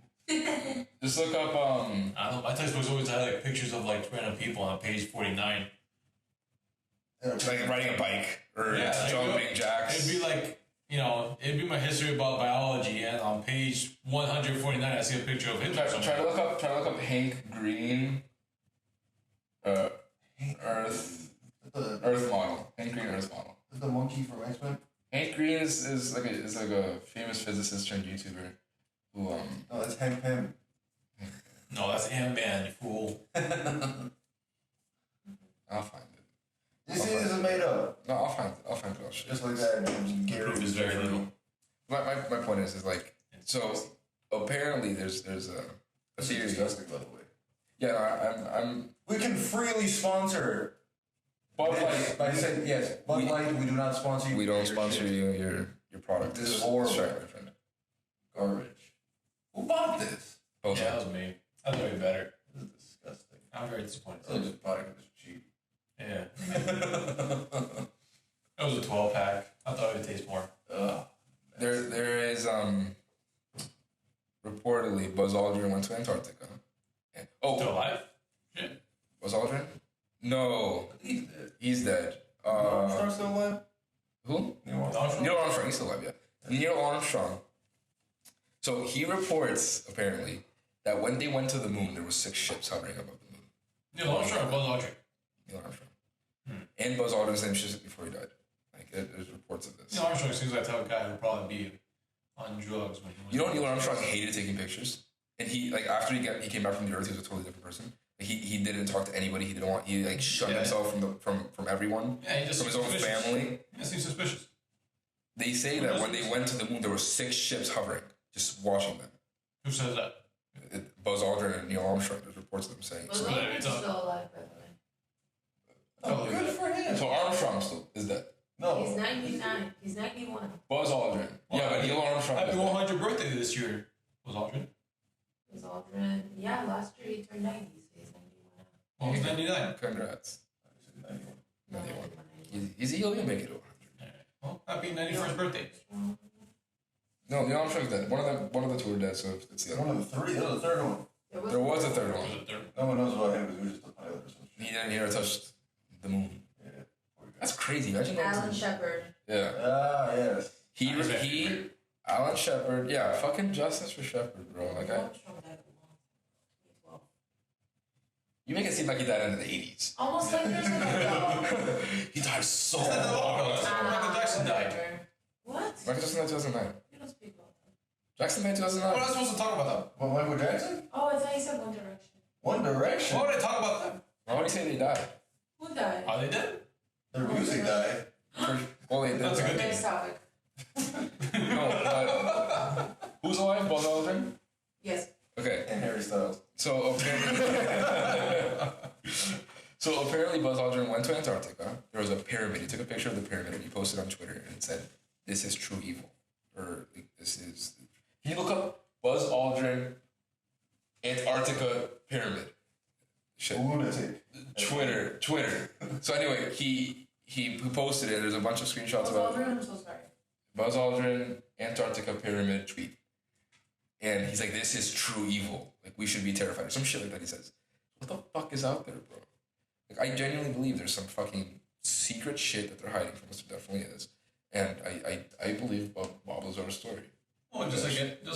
Just look up I don't know, my textbooks always had like pictures of like random people on page 49. like riding a bike or Yeah, jumping jacks. It'd be like, it'd be my history about biology, and on page 149 I see a picture of him. Try to look up Hank Green Earth model. Hank Green Earth model. Is the monkey from X-Men? Hank Green is like a famous physicist turned YouTuber. who No, that's him. No, that's Ant-Man, you fool. I'll find it. This is made up. No, I'll find it. I'll show you. Just like that. Gary Proof is very little. My point is like, so apparently there's a That's theory. disgusting, by the way. Yeah, no, I'm We can freely sponsor. Bud Light. Like I said, yes, Bud Light. We do not sponsor you. We don't Your sponsor shit. your product. This is horrible. Sorry, my friend. Garbage. Who bought this? Oh, Yeah, that was me. I thought it'd be better. This is disgusting. I'm very disappointed. So just buying it was cheap. Yeah. That was a 12-pack. I thought it would taste more. Ugh. There is reportedly Buzz Aldrin went to Antarctica. And, Still alive? Shit. Buzz Aldrin? No, He's dead. he's dead. Armstrong still alive? Who? Neil Armstrong. Neil Armstrong. He's still alive. Yeah. Neil Armstrong. So he reports apparently that when they went to the moon, there was 6 ships hovering above the moon. Neil Armstrong or Buzz Aldrin? Neil Armstrong. And Buzz Aldrin's name just before he died. Like there's reports of this. Neil Armstrong seems like the type of guy who would probably be on drugs when he was. You know, Neil Armstrong hated taking pictures, and he like after he came back from the Earth, he was a totally different person. Like, he didn't talk to anybody. He like shunned himself from everyone, Yeah, he just from his own suspicious. family. Yeah, seems suspicious. They say that when they went to the moon, there were 6 ships hovering, just watching them. Who says that? Buzz Aldrin and Neil Armstrong. There's reports of them saying. Buzz So, Aldrin's still alive, by the way. Oh, good for him. so Armstrong still is dead. No. He's 99. He's 91. Buzz Aldrin. Yeah, but Neil Armstrong. Happy is dead. 100th birthday this year. Was Aldrin? Buzz Aldrin. Yeah, last year he turned 90, so he's 91 now. Well, he's 99. Congrats. 91. 91. He'll make it to 100. Well, happy 91st birthday. No, Neil Armstrong's dead. One of the 2 are dead. So it's the other One one. of the 3. That was the third one. There was a third Or one. was it third? No one knows about him because he was just a pilot or some shit. He never touched the moon. Yeah. Poor guy. That's crazy. Imagine going Alan to Shepard. Yeah. Ah, yes. He Alan Shepard. Yeah, fucking justice for Shepard, bro. Like Armstrong died a long time ago, 2012. you make it seem like he died in the 80s. Almost 10 years ago. He died so That's not that long ago. long. That's when Michael Jackson died. Whatever. What? Michael Jackson died 2009. You don't speak about that. Jackson died We're 2009. not supposed to talk about What, Michael Jackson? Oh, I thought you said One Direction. One them. Direction. Why would I talk about them? Why would he say they died? Who died? Are they dead? Their music died. Well, they did. That's a good Next topic. No, but who's alive? Buzz Aldrin? Yes. Okay. And Harry Styles. So apparently Buzz Aldrin went to Antarctica. There was a pyramid. He took a picture of the pyramid and he posted on Twitter and it said, "This is true evil." Or like, this is. Can you look up Buzz Aldrin Antarctica pyramid? Shit. Who is it? Twitter. So anyway, he posted it. There's a bunch of screenshots Buzz about Aldrin, I'm so sorry. Buzz Aldrin Antarctica pyramid tweet. And he's like, "This is true evil. Like, we should be terrified." Or some shit like that, he says. What the fuck is out there, bro? Like, I genuinely believe there's some fucking secret shit that they're hiding from us. There definitely is. And I believe Bob Lazar's story. Well, just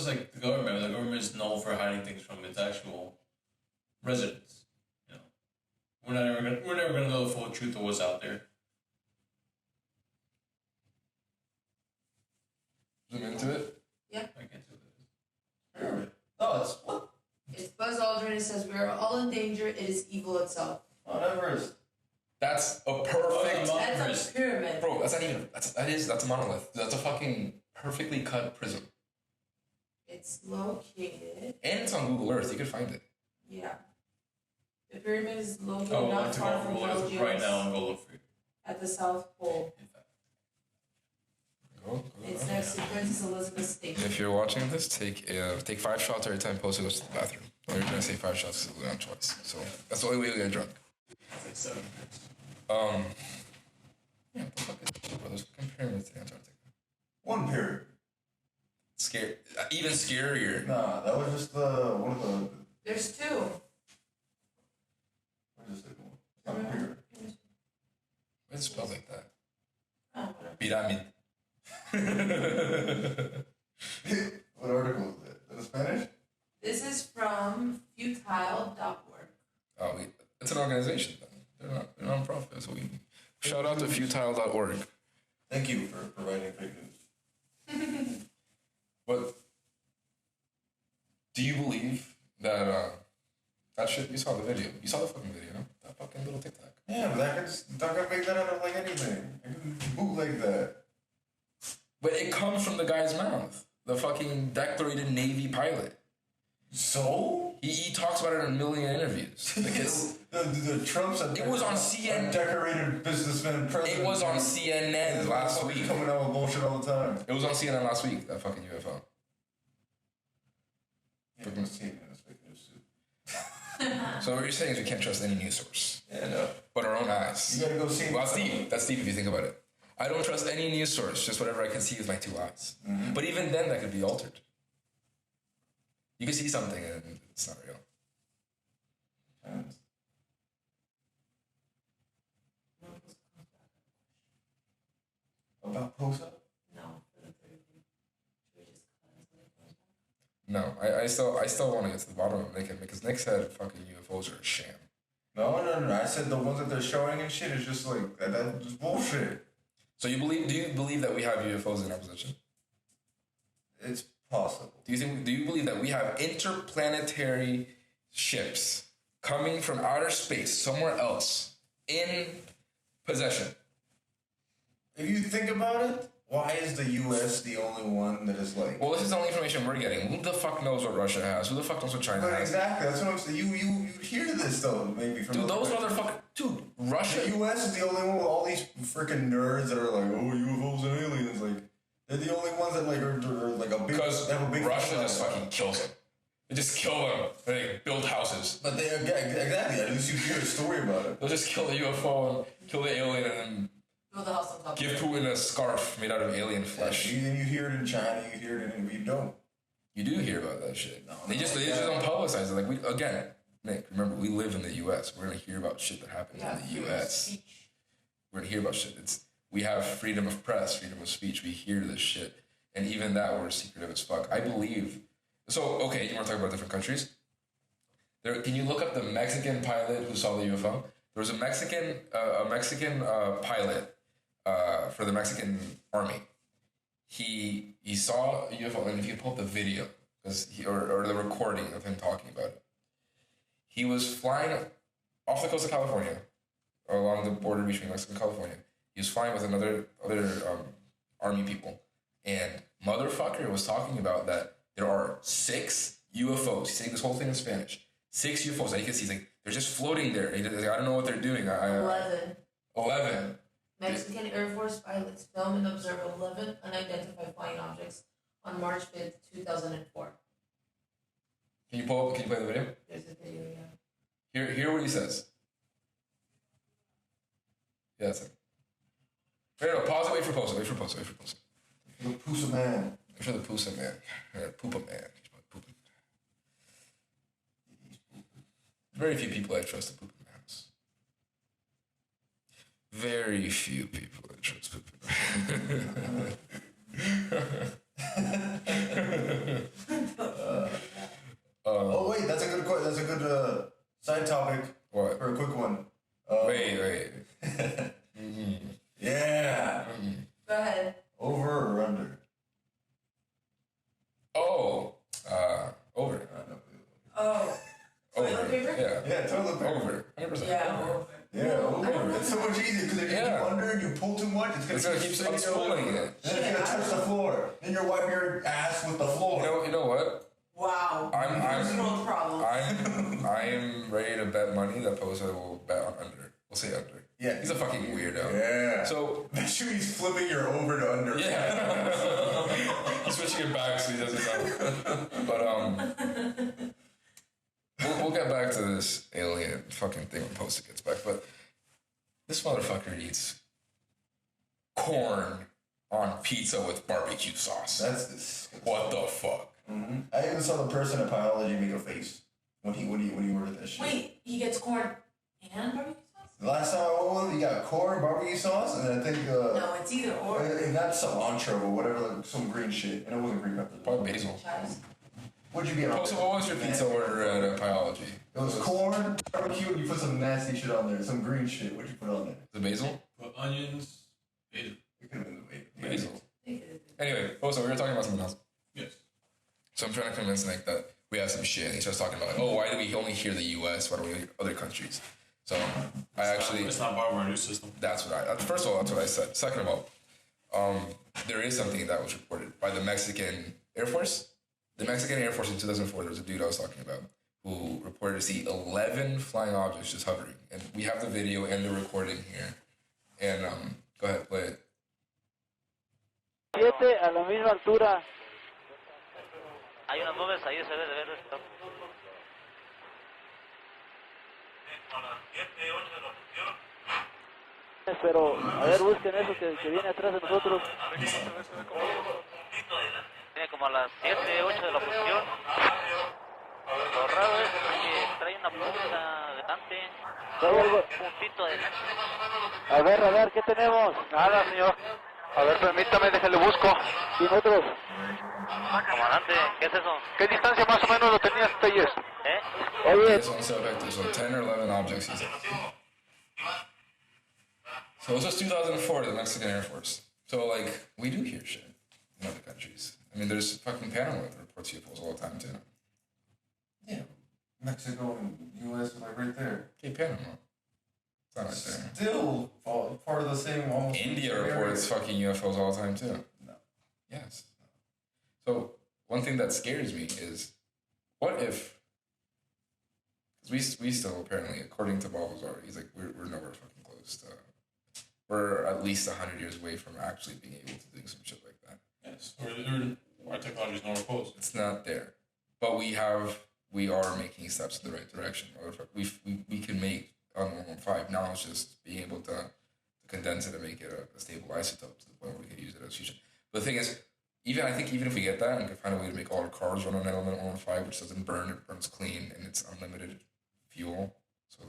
like the government is known for hiding things from its actual residents. You know, we're never gonna know the full truth of what's out there. Zoom into it. I can't do that. Pyramid. No, it's what? It's Buzz Aldrin. It says, "We are all in danger. It is evil itself." Mount Everest. That's a perfect... Oh, That's Everest. a pyramid. Bro, that's not even... That's a monolith. That's a fucking perfectly cut prism. It's located. And it's on Google Earth. You can find it. Yeah. The pyramid is located Oh, not let's far from go Belgium right now and go look for it. at the South Pole. Go. It's next to Princess Elizabeth Station. If you're watching this, take 5 shots every time Pousa goes to the bathroom. Or you're gonna say 5 shots because we don't have choice. So that's the only way you get drunk. It's like 7 minutes. Yeah, what the fuck is this, bro? There's fucking pyramids in Antarctica. One pyramid. Scary. Even scarier. Nah, that was just one of the. There's 2. What is it? It's not a pyramid. It's spelled like that. Oh, whatever. Pyramid. What article is that? Is that Spanish? This is from futile.org. Oh, it's an organization. They're non-profit. So we shout out to futile.org. Thank you for providing fake news. But Do you believe that that shit? You saw the video. You saw the fucking video, no? That fucking little TikTok. Yeah, but I can make that out of like anything. I can bootleg that. But it comes from the guy's mouth. The fucking decorated Navy pilot. So? He talks about it in a million interviews. Like it's, the Trump's it was on CNN. Decorated businessman president. It was on CNN last week. Coming out with bullshit all the time. It was on CNN last week, that fucking UFO. Yeah, I'm seeing it. It's fake news too. So what you're saying is we can't trust any news source. Yeah, no. But our own eyes. You gotta go see it. Well, that's deep. That's deep if you think about it. I don't trust any news source, just whatever I can see with my 2 eyes. Mm-hmm. But even then, that could be altered. You can see something and it's not real. About Pousa? No, for the third thing. Should we just cut until it comes back? No, I still want to get to the bottom of Nick, because Nick said fucking UFOs are a sham. No. I said the ones that they're showing and shit is just like, that's bullshit. So do you believe that we have UFOs in our possession? It's possible. Do you believe that we have interplanetary ships coming from outer space somewhere else in possession? If you think about it, why is the U.S. the only one that is like... Well, this is the only information we're getting. Who the fuck knows what Russia has? Who the fuck knows what China has? Exactly, that's what I'm saying. You hear this though, maybe from... Dude, those motherfuckers... Dude, Russia... The U.S. is the only one with all these freaking nerds that are like, oh, UFOs and aliens. Like, they're the only ones that like are like a big... Because have a big Russia just fucking kills them. They just kill them. They build houses. But they... Exactly, at least you hear a story about it. They'll just kill the UFO and kill the alien and then... Build the house on top. Give Putin a scarf made out of alien flesh. Yeah, you hear it in China, you hear it in... You don't. You do hear about that shit. They just don't publicize it. Like, Nick, remember, we live in the U.S. We're going to hear about shit that happens in the U.S. We're going to hear about shit. We have freedom of press, freedom of speech. We hear this shit. And even that, we're secretive as fuck. I believe... So, okay, you want to talk about different countries? Can you look up the Mexican pilot who saw the UFO? There was a Mexican pilot for the Mexican army. He saw a UFO, and if you pull up the video, or the recording of him talking about it, he was flying off the coast of California, along the border between Mexico and California. He was flying with other army people, and motherfucker was talking about that there are 6 UFOs. He's saying this whole thing in Spanish. 6 UFOs that he can see. He's like, they're just floating there. He's like, I don't know what they're doing. 11. Mexican Air Force pilots film and observe 11 unidentified flying objects on March 5th, 2004. Can you play the video? There's a video, yeah. Hear what he says. Yeah, that's it. No, pause it, wait for Pousa. The Pousa man. Wait for the Pousa man. Poopa man. Pooping. Very few people I trust the pooping mans. Very few people I trust pooping mans. Oh wait, that's a good side topic. What? For a quick one. Wait. Yeah. Go ahead. Over or under? Over. Oh. Over. Toilet paper? Yeah, toilet paper. Over. 100%. Yeah, over. Yeah, over. It's so much easier because if you keep under and you pull too much, it's gonna keep unspooling it. Then it's gonna touch the floor. Then you're wiping your ass with the floor. You know what? Wow. Personal problem. I'm ready to bet money that Pousa will bet on under. We'll say under. Yeah. He's a fucking weirdo. Yeah. So make sure he's flipping your over to under. Yeah. He's switching it back so he doesn't know. But we'll get back to this alien fucking thing when Pousa gets back. But this motherfucker eats corn on pizza with barbecue sauce. That's disgusting. What the fuck? Mm-hmm. I even saw the person in biology make a face when he ordered that shit. Wait, he gets corn and barbecue sauce? The last time I went with him, he got corn, barbecue sauce, and then I think no, it's either or. Not cilantro or whatever, like some green shit, and it wasn't green pepper. Probably basil. What'd you get on? So what was your pizza order at biology? It was corn, barbecue, and you put some nasty shit on there, some green shit. What'd you put on there? The basil? Put onions, basil. It could have been the basil. Anyway, so we were talking about something else. Yes. So I'm trying to convince Nick that we have some shit. And he starts talking about like, oh, why do we only hear the U.S.? Why don't we hear other countries? So It's not part of our news system. That's what first of all, that's what I said. Second of all, there is something that was reported by the Mexican Air Force. The Mexican Air Force in 2004, there was a dude I was talking about who reported to see 11 flying objects just hovering. And we have the video and the recording here. And go ahead, play it. 7 a la misma altura. Hay unas nubes ahí, se debe de ver esto. Pero, a ver, busquen eso que viene atrás de nosotros. Tiene como a las 7, 8 de la posición. Lo raro es que trae una punta delante. ¿Trae algo? Puntito adelante. A ver, ¿qué tenemos? Nada, señor. A ver, permítame, déjale busco. ¿Y nosotros? Comandante, ¿qué es eso? ¿Qué distancia más o menos lo tenías, Telles? Oye. This one's so effective. So 10 or 11 objects, he said. So this was 2004, the Mexican Air Force. So, like, we do hear shit in other countries. I mean, there's fucking Panama that reports UFOs all the time, too. Yeah. Mexico and U.S. is like right there. Okay, Panama. It's not right there. Still part of the same almost. India reports fucking UFOs all the time, too. No. Yes. So, one thing that scares me is, what if... Because we still, apparently, according to Balthazar, he's like, we're nowhere fucking close to... We're at least 100 years away from actually being able to do some shit like that. Yes, our technology is nowhere close. It's not there. But we are making steps in the right direction. We can make 115. Now it's just being able to condense it and make it a stable isotope to the point where we can use it as fusion. But the thing is, even if we get that and can find a way to make all our cars run on element 115, which doesn't burn, it burns clean, and it's unlimited fuel, so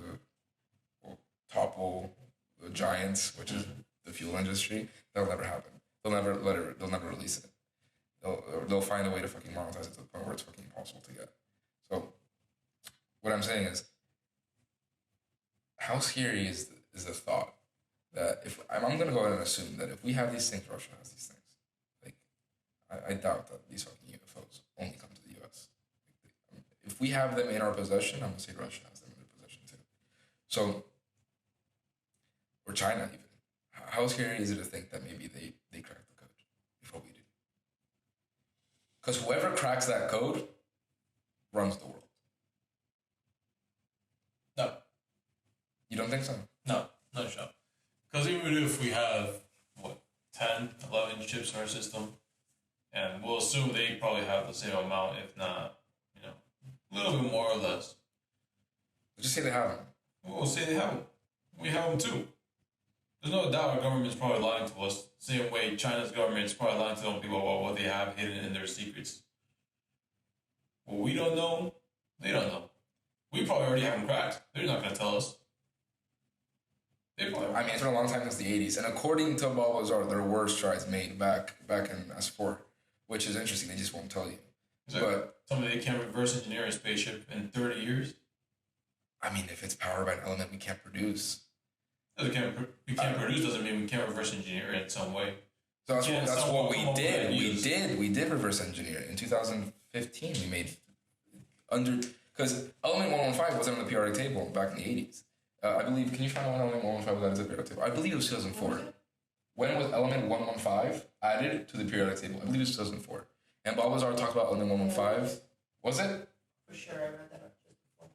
will topple the giants, which is the fuel industry, that'll never happen. They'll never release it. They'll find a way to fucking monetize it to the point where it's fucking impossible to get. So, what I'm saying is, how scary is the thought that if I'm gonna go ahead and assume that if we have these things, Russia has these things. Like, I doubt that these fucking UFOs only come to the U.S. If we have them in our possession, I'm gonna say Russia has them in their possession too. So, or China even. How scary is it to think that maybe they crack the code before we do? Because whoever cracks that code runs the world. No. You don't think so? No, not sure. Because even if we have, 10, 11 chips in our system, and we'll assume they probably have the same amount, if not, a little bit more or less. Just say they have them. We'll say they have them. We have them too. There's no doubt our government's probably lying to us. Same way China's government is probably lying to them people about what they have hidden in their secrets. What we don't know, they don't know. We probably already have them cracked. They're not going to tell us. They probably. I mean, it's been a long time since the 80s. And according to Balthazar, there were strides made back in S4, which is interesting. They just won't tell you. But somebody can't reverse engineer a spaceship in 30 years? I mean, if it's powered by an element we can't produce. We can't produce doesn't mean we can't reverse engineer it in some way. So that's what we did. We did reverse engineer it. In 2015, we made because element 115 wasn't on the periodic table back in the 80s. I believe, can you find when element 115 was added to the periodic table? I believe it was 2004. When was element 115 added to the periodic table? I believe it was 2004. And Balthazar talked about element 115. Was it? For sure, I read that up just before.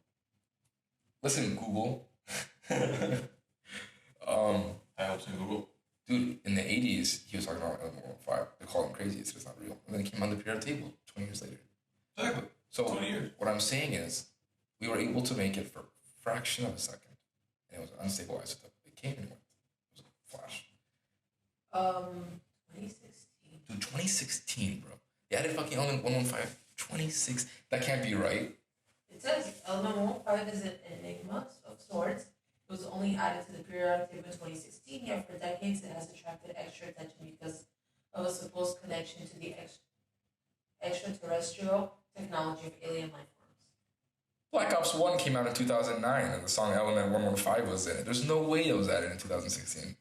Listen, Google. I hope so, Google. Dude, in the 80s, he was talking about element 115. They call him crazy. It's not real. And then it came on the periodic table 20 years later. Exactly. So 20 years. What I'm saying is, we were able to make it for a fraction of a second. And it was an unstable isotope. It came and went. It was a flash. 2016. Dude, 2016, bro. They added fucking element 115. 26. That can't be right. It says element 115 is an enigma of sorts. It was only added to the periodic table in 2016, yet for decades it has attracted extra attention because of a supposed connection to the extraterrestrial technology of alien life forms. Black Ops 1 came out in 2009, and the song Element 115 was in it. There's no way it was added in 2016.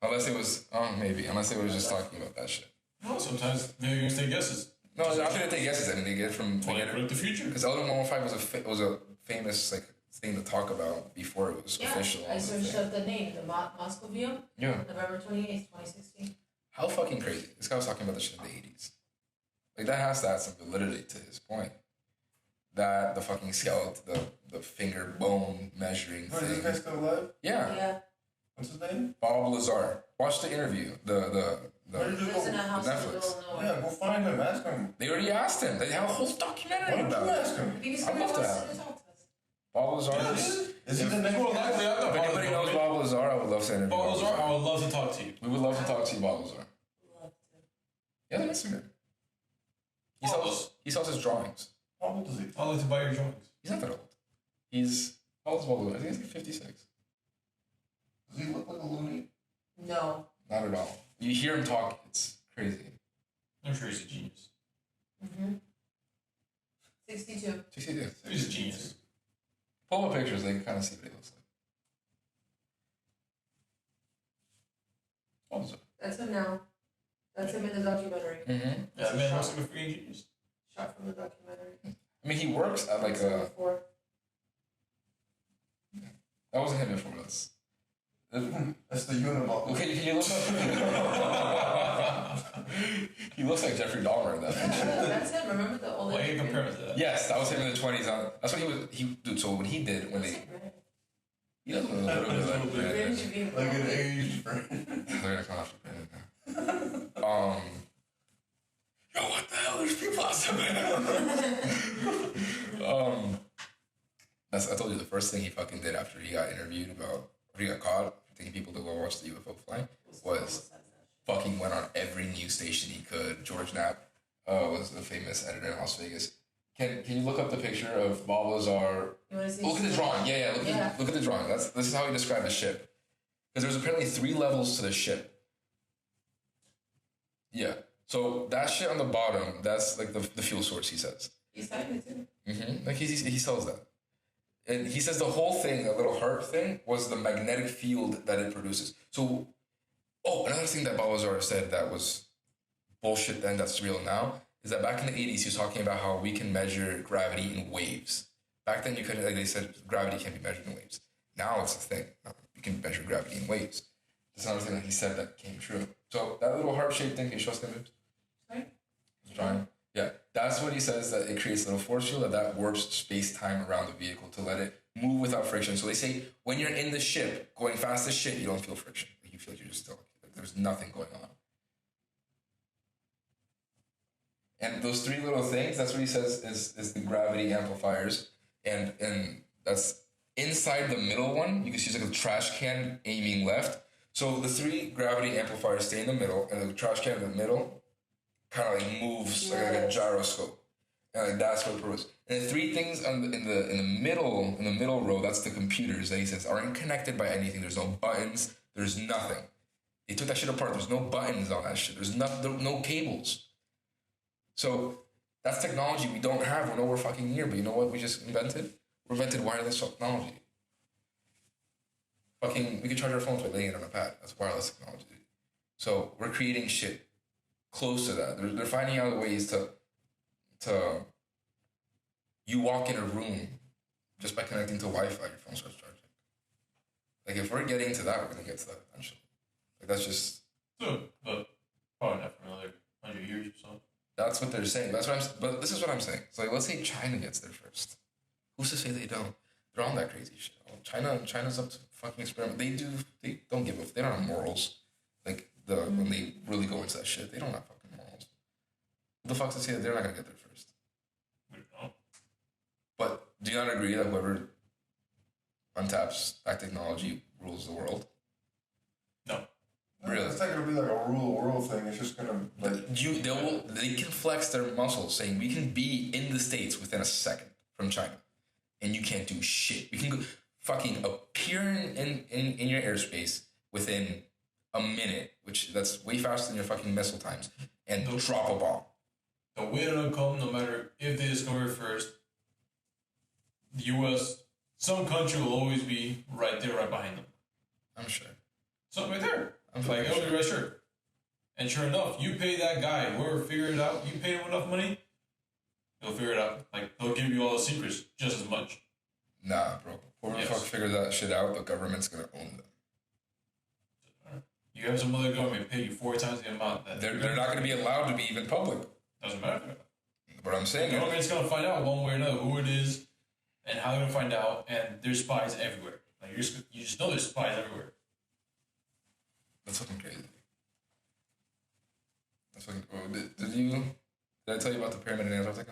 Unless it was, maybe. Unless they were just talking about that shit. Well, sometimes maybe you can take guesses. No, I don't think they take guesses. I mean, they get it from Predict the future. because Aldrin 115 was a famous like thing to talk about before it was official. I searched up the name, the Moscovium, Yeah. November 28th, 2016. How fucking crazy. This guy was talking about this shit in the 80s. Like, that has to have some validity to his point. That the fucking skeleton, the finger bone measuring Wait, is thing. this guy still alive? Yeah. Yeah. What's his name? Bob Lazar. Watch the interview. Where did He you lives in a go? house in the Netflix. middle of nowhere. Yeah, go find him. Ask him. They already asked him. They have a whole Why documentary don't about you it. ask him? Because I'd somebody love to wants have to talk to us. Bob Lazar. Is he the next Well, guy? likely, I'm not If anybody knows Bob Lazar, I would love to interview Bob Lazar, I would love to talk to you. We would love to talk to you, Bob Lazar. Love to. Yeah, on Instagram. Bob. He sells his drawings. How old is he? I'd like to buy your drawings. He's not that old. He's how old is Bob Lazar? I think he's like 56. Does he look like a loony? No. Not at all. You hear him talk, it's crazy. I'm sure he's a genius. Mm-hmm. 62. 62. He's a genius. Pull up pictures, they can kind of see what he looks like. Bob Lazar. That's him now. That's him in the documentary. Mm-hmm. Yeah, man, must have been a freaking genius. Shot from the documentary. I mean, he works at like a. Before. That wasn't him before this. That's the Uniball. Okay, can you look up? He looks like Jeffrey Dahmer in that picture. That's him. Remember the old Why are you interview? comparing to that? Yes, that was him in the 20s. That's what he was. Dude, so when he did, when they. He does look a little bit like Brandon. Like an aged friend. They're gonna come after Brandon now. Yo, what the hell? There's people outside. I told you the first thing he fucking did after he got interviewed about, or he got caught taking people to go watch the UFO fly, was fucking went on every news station he could. George Knapp was the famous editor in Las Vegas. Can you look up the picture of Bob Lazar? You want to see? Look at the drawing. Yeah. Look at the drawing. This is how he described the ship. Because there's apparently 3 levels to the ship. Yeah. So that shit on the bottom, that's like the fuel source, he says. He's typing it too. Mm-hmm. Like he sells that. And he says the whole thing, that little heart thing, was the magnetic field that it produces. So, another thing that Bob Lazar said that was bullshit then, that's real now, is that back in the 80s, he was talking about how we can measure gravity in waves. Back then, you couldn't, like they said, gravity can't be measured in waves. Now it's a thing. You can measure gravity in waves. That's another thing that he said that came true. So that little heart-shaped thing, can you show us the image? Sorry? It's drawing. Yeah, that's what he says, that it creates a little force field that warps space-time around the vehicle to let it move without friction. So they say when you're in the ship, going fast as shit, you don't feel friction. You feel like you're just still, like there's nothing going on. And those 3 little things, that's what he says is the gravity amplifiers. And that's inside the middle one, you can see it's like a trash can aiming left. So the 3 gravity amplifiers stay in the middle, and the trash can in the middle kind of like moves like a gyroscope, and like that's what it produces. And the 3 things in the middle row, that's the computers that he says aren't connected by anything. There's no buttons. There's nothing. They took that shit apart. There's no buttons on that shit. There's no cables. So that's technology we don't have. We know we're fucking here, but you know what we just invented? We invented wireless technology. Fucking, we can charge our phones by laying it on a pad. That's wireless technology. So we're creating shit close to that. They're finding out ways to you walk in a room just by connecting to Wi-Fi, your phone starts charging. Like if we're getting to that, we're gonna get to that eventually. Like that's just Soon, but probably not for another 100 years or so. that's what they're saying. But this is what I'm saying. So like, let's say China gets there first. Who's to say they don't? They're on that crazy shit. China's up to fucking experiment. They don't give a. They don't have morals. Like when they really go into that shit, they don't have fucking morals. What the fuck's to say that they're not gonna get there first? We don't know. But do you not agree that whoever untaps that technology rules the world? No. Really? It's not gonna be like a rule of world thing. It's just gonna like They can flex their muscles, saying we can be in the States within a second from China, and you can't do shit. We can go fucking appear in your airspace within a minute, which that's way faster than your fucking missile times, and drop a bomb. The way it'll come, no matter if they discover it first, the U.S., some country will always be right there, right behind them. I'm sure. So right there. I'm Like, fucking it'll be right sure. And sure enough, you pay that guy, whoever figured it out, you pay him enough money, he'll figure it out. Like, he'll give you all the secrets just as much. Nah, bro. Whoever the fuck figures that shit out, the government's gonna own them. You have some other government pay you 4 times the amount. That They're not gonna be allowed to be even public. Doesn't matter. But I'm saying The government's gonna find out one way or another who it is and how they're gonna find out, and there's spies everywhere. Like, you just know there's spies everywhere. that's fucking crazy. That's fucking. Did I tell you about the pyramid in Antarctica?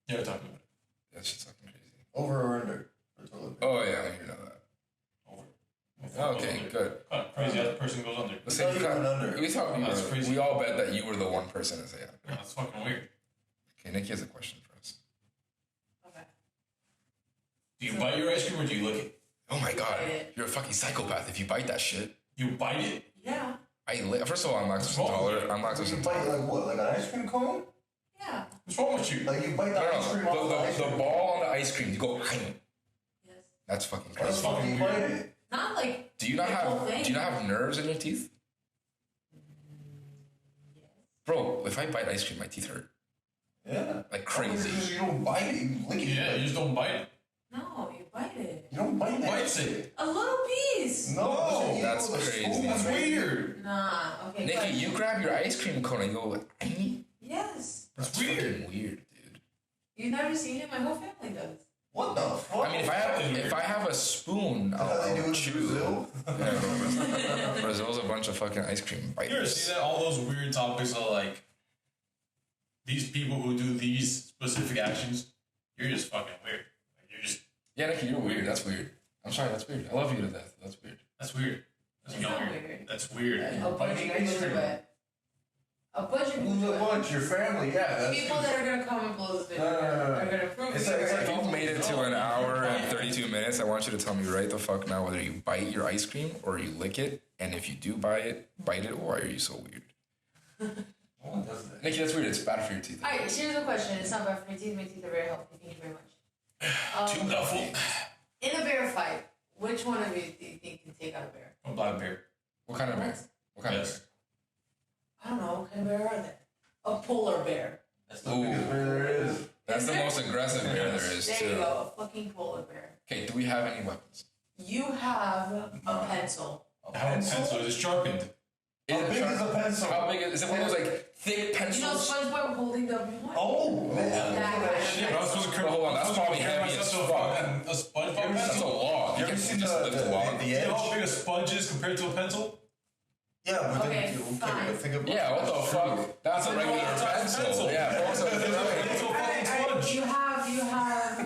Yeah, we're talking about it. That shit's fucking crazy. Over or under? For toilet paper? Oh yeah, you know that. Over. Okay, Goes under. good. Kind of crazy how the person goes under. Listen, Not even under. That's crazy. We all bet that you were the one person to say that. That's fucking weird. Okay, Nikki has a question for us. Okay. Do you bite your ice cream or do you lick it? Oh my god, Bite it. you're a fucking psychopath if you bite that shit. You bite it? Yeah. First of all, I'm lactose intolerant. I'm lactose You intolerant. bite like what? Like an ice cream cone? Yeah. What's wrong with you? Like you bite the ice cream off the ice The cream? ball on the ice cream, you go. Yes. That's fucking How the crazy. fuck do you bite it? Not like. Do you not the whole have? thing. Do you not have nerves in your teeth, Yes. bro? If I bite ice cream, my teeth hurt Yeah. like crazy. You don't bite it, you lick it. Yeah, you just don't bite it. No, you bite it. You don't bite Who that bites shit. it? A little piece. No, you That's eat with a crazy. spoon, That's baby. weird. Nah. Okay. Nikki, question. you grab your ice cream cone and you go. Yes. That's weird. Fucking weird, dude. You've never seen it? My whole family does. What the fuck? I mean, if I have a spoon, That's how they do it I'll in chew. Brazil? Yeah, Brazil's a bunch of fucking ice cream You ever biters. see that? All those weird topics of like these people who do these specific actions. You're just fucking weird. Like, you're just Yeah, Nikki, you're weird. That's weird. I'm sorry, that's weird. I love you to death. That's weird. that's weird. That's It's not not weird. weird. That's weird. A bunch of biting people ice do cream. it. A bunch of people Who's do a it. bunch? Your family, yeah. That's People that are gonna come and blow this video No. are gonna prove It's you like- it's right. If you've made it to an hour and 32 minutes, I want you to tell me right the fuck now whether you bite your ice cream or you lick it. And if you do bite it, why are you so weird? No one does that. Nikki, that's weird. It's bad for your teeth. Alright, here's a question. It's not bad for your teeth. My teeth are very healthy. Thank you very much. Too duffel. In a bear fight, which one of you do you think can take out a bear? A black bear. What kind of bear? What kind Yes. of I don't know. What kind of bear are they? A polar bear. That's bear? the Biggest bear there is. That's the most aggressive bear there is, There you too. go. A fucking polar bear. Okay, do we have any weapons? You have a pencil. How pencil is sharpened. Is How it big sharp? is a pencil? How big is it? One of those like thick You know pencils? SpongeBob holding the what? Oh, man. That kind of Shit, I was supposed to But hold on, that's probably compare heavy as myself to fuck. a SpongeBob That's a pencil. log. You You ever can seen just lift the log. the You know how edge? big a sponge is compared to a pencil? Yeah, but Okay, then fine. think about Yeah, what the fuck? That's a regular pencil. Yeah, folks, It's a fucking Alright, sponge. you have.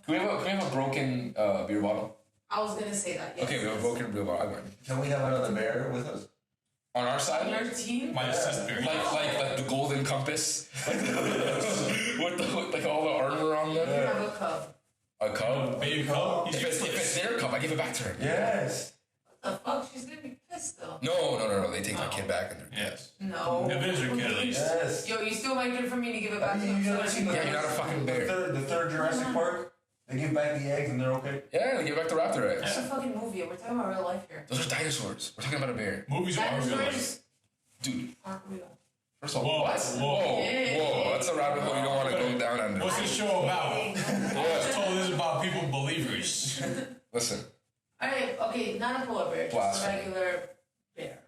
Can we have a broken beer bottle? I was gonna say that. Yes. Okay, we have a broken beer bottle. I got it. Can we have another bear with us? On our side? Your team. My sister. Like the golden compass? with like all the armor on You them? have a cub. A cub? Baby cub. If it's their cup, I give it back to her. Yes. What the fuck? She's gonna be pissed though. No. They take my kid back and they're Yes. No. If it is your kid, at least. Yes. Yo, you still might get it for me to give it I back to mean, him. you ever seen Yeah, you're not a fucking bear. the third Jurassic Park? They give back the eggs and they're okay. Yeah, they give back the raptor eggs. It's a fucking movie. We're talking about real life here. Those are dinosaurs. We're talking about a bear. Movies are real life. Dinosaurs Dude, aren't real. first of all, Whoa, what? whoa. That's a rabbit hole you don't want to go down under. What's this show about? I was told this is about people believers. Listen, Alright, okay, not a polar bear, just a Blasphemy. regular bear.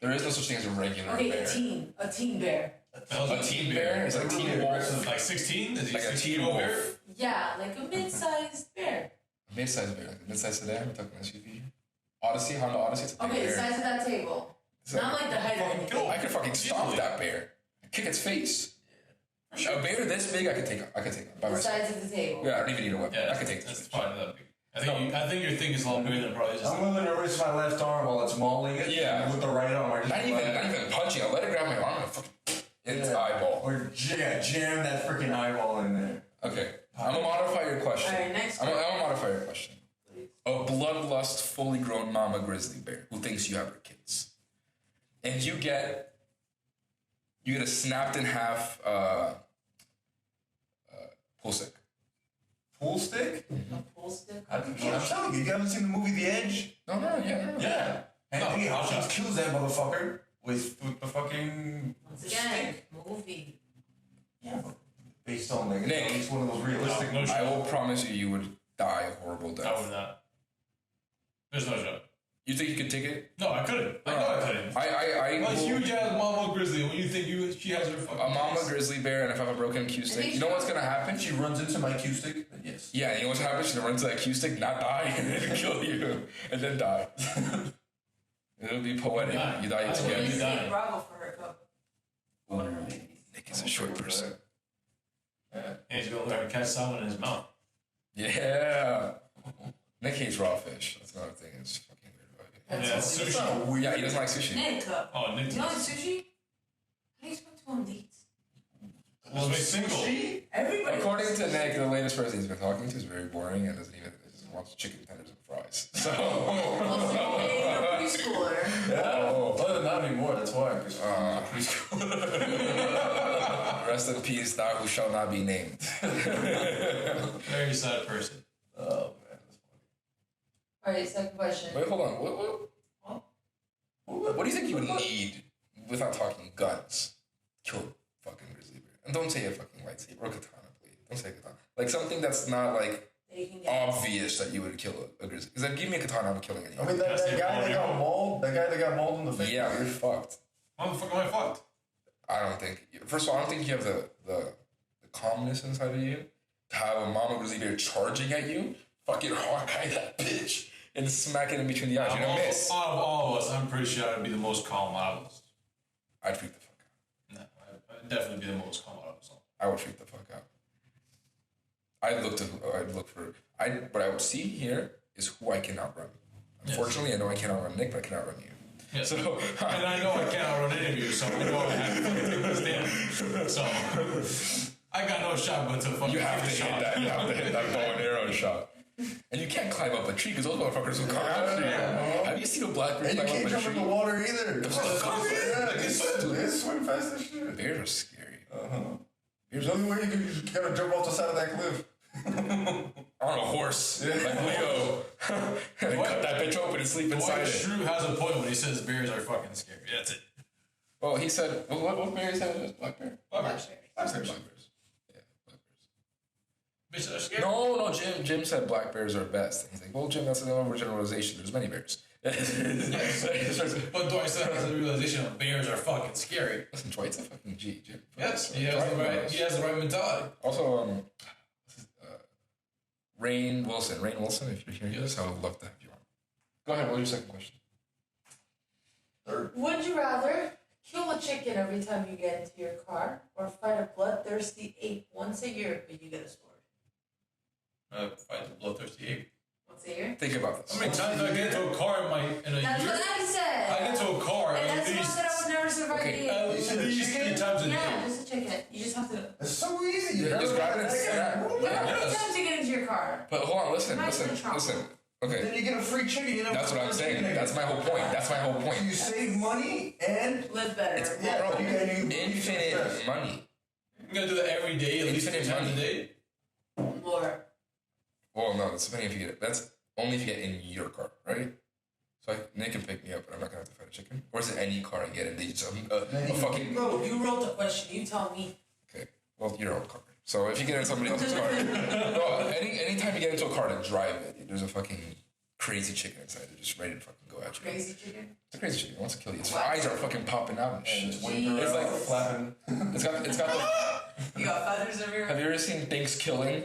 there is no such thing as a regular Okay, bear. a teen bear. A teen bear? It's like a teen wolf. Like 16? Is he Like a 16 teen year old wolf. bear? Yeah, like a mid-sized bear. A mid-sized bear. Like a mid-sized sedan. We're talking SUV. Odyssey, Honda Odyssey. It's a big Okay, the bear. size of that table. It's Not like the height of Fucking it. go. I could fucking stomp that bear. Kick its face. A bear this big, I could take by The myself. size of the table. Yeah, I don't even need a weapon. Yeah, I could take that's this. fine. That'd be- I think your thing is a lot bigger than it probably is. I'm willing to risk my left arm while it's mauling it. Yeah. And with the right arm, I just Not even punching. I'll let it grab my arm and fucking its eyeball. Or jam that freaking eyeball in there. Okay, I'm gonna modify your question. Alright, next I'm gonna modify your question. A bloodlust, fully grown mama grizzly bear who thinks you have her kids, and you get a snapped in half pool stick. Pool stick? A pool stick. I'm telling you, you haven't seen the movie The Edge? No, yeah. Yeah. Anthony No, Hopkins kills that motherfucker with the fucking Once again, movie. yeah, but based on like Nick. it's one of those realistic. No, I will promise you would die a horrible I would death. not. There's no shot. You think you could take it? No, I couldn't. I know I couldn't. I Like will- huge ass mama grizzly. When you think she has her fucking a mama face. grizzly bear, and if I have a broken cue stick, you know what's gonna happen? If she runs into my cue stick, then yes. Yeah, you know what's gonna happen? She's gonna run into that cue stick, not die, and then kill you, and then die. It'll be poetic. Die. You die I together. will. Let's die. see Bravo for her cup. Nick is a short person. Yeah. And he's gonna learn to catch salmon in his mouth. Yeah. Nick hates raw fish. That's another thing. It's fucking weird about it. Yeah, That's sushi. It's not weird. Yeah, he doesn't like sushi. Nick cup. Oh, Nick. You don't like sushi? How do you expect to go on dates? Well, he's single. Everybody. According to Nick, the latest person he's been talking to is very boring and doesn't even just wants chicken tenders and fries. So. Also, you're a preschooler. Yeah. Well, not anymore. That's why. Because Rest in peace, thou who shall not be named. Very sad person. oh man, that's Alright, second question. Wait, hold on. What do you think you would need, without talking guns, to kill a fucking grizzly bear? And don't say a fucking lightsaber or katana, please. Don't say katana. Like something that's not like That you can get. obvious that you would kill a grizzly. Because then give me a katana, I'm killing I anyone. mean, that guy that got mauled. That guy that got mauled in the face. Yeah, you're fucked. Motherfucker, am I fucked? I don't think. First of all, I don't think you have the calmness inside of you to have a mama grizzly bear charging at you, fucking Hawkeye that bitch, and smack it in between the eyes. You're gonna miss. Out of all of us, I'm pretty sure I'd be the most calm out of us. I'd freak the fuck out. No, I'd definitely be the most calm out of us all. I would freak the fuck out. I'd look for. What I would see here is who I can outrun. Unfortunately, I know I can't outrun Nick, but I can outrun you. Yes. So And I know I can't outrun any of you, so I know I have to take this stand. So I got no shot but to fucking you have to take a hit shot. that. You have to hit that bow and arrow shot. And you can't climb up a tree because those motherfuckers will come after you. Have you seen a black bear And you climb can't up a jump in tree? the water either. Yeah, They swim fast as shit. Bears are scary. There's the only way you gotta jump off the side of that cliff. On a horse, like Leo, and then cut that bitch open and sleep inside Dwight it. Schrute has a point when he says bears are fucking scary. That's it. Well, he said, what bear he said it was? Black bear? Black bears. I said black bears. Yeah, black bears. Bitches are scary. No, Jim said black bears are best. And he's like, well, Jim, that's an overgeneralization. There's many bears. But Dwight still has the realization that bears are fucking scary. Listen, Dwight's a fucking G, Jim. Yes, he has the right. He has the right mentality. Also, Rain Wilson, if you're hearing this, I would love to have you on. Go ahead, what was your second question? Would you rather kill a chicken every time you get into your car or fight a bloodthirsty ape once a year but you get a sword? Fight the bloodthirsty ape. Once a year? Think about this. How many times do I get into a car in a That's year? what I said. I get into a car And at that's the one least that I would never survive Okay, the at ape. least said a 3 chicken? times a Yeah, day. just a chicken. You just have to. It's so easy. Yeah, just grab it and snap. How many Yes. times you get into your car? But hold on, listen. Imagine Okay, Then you get a free chicken. You know, that's what I'm saying. That's my whole point. You save money and Live better. yeah, Bro, you infinite money. I'm gonna do that every day, at least 3 Infinite times a money. day. More. Well, no, that's depending if you get it. That's only if you get in your car, right? So Nick can pick me up, but I'm not gonna have to fight a chicken. Or is it any car I get in? They just a fucking. Bro, you wrote the question. You tell me. Okay, well, your own car. So if you get in somebody else's car, no, anytime you get into a car to drive it, there's a fucking crazy chicken inside. They're just ready to fucking go at you. Crazy chicken. It's a crazy chicken. It wants to kill you. Its eyes are fucking popping out and and shit. it's winter It's out, like flapping. It's got the. You got feathers everywhere. Have you ever seen Things Killing?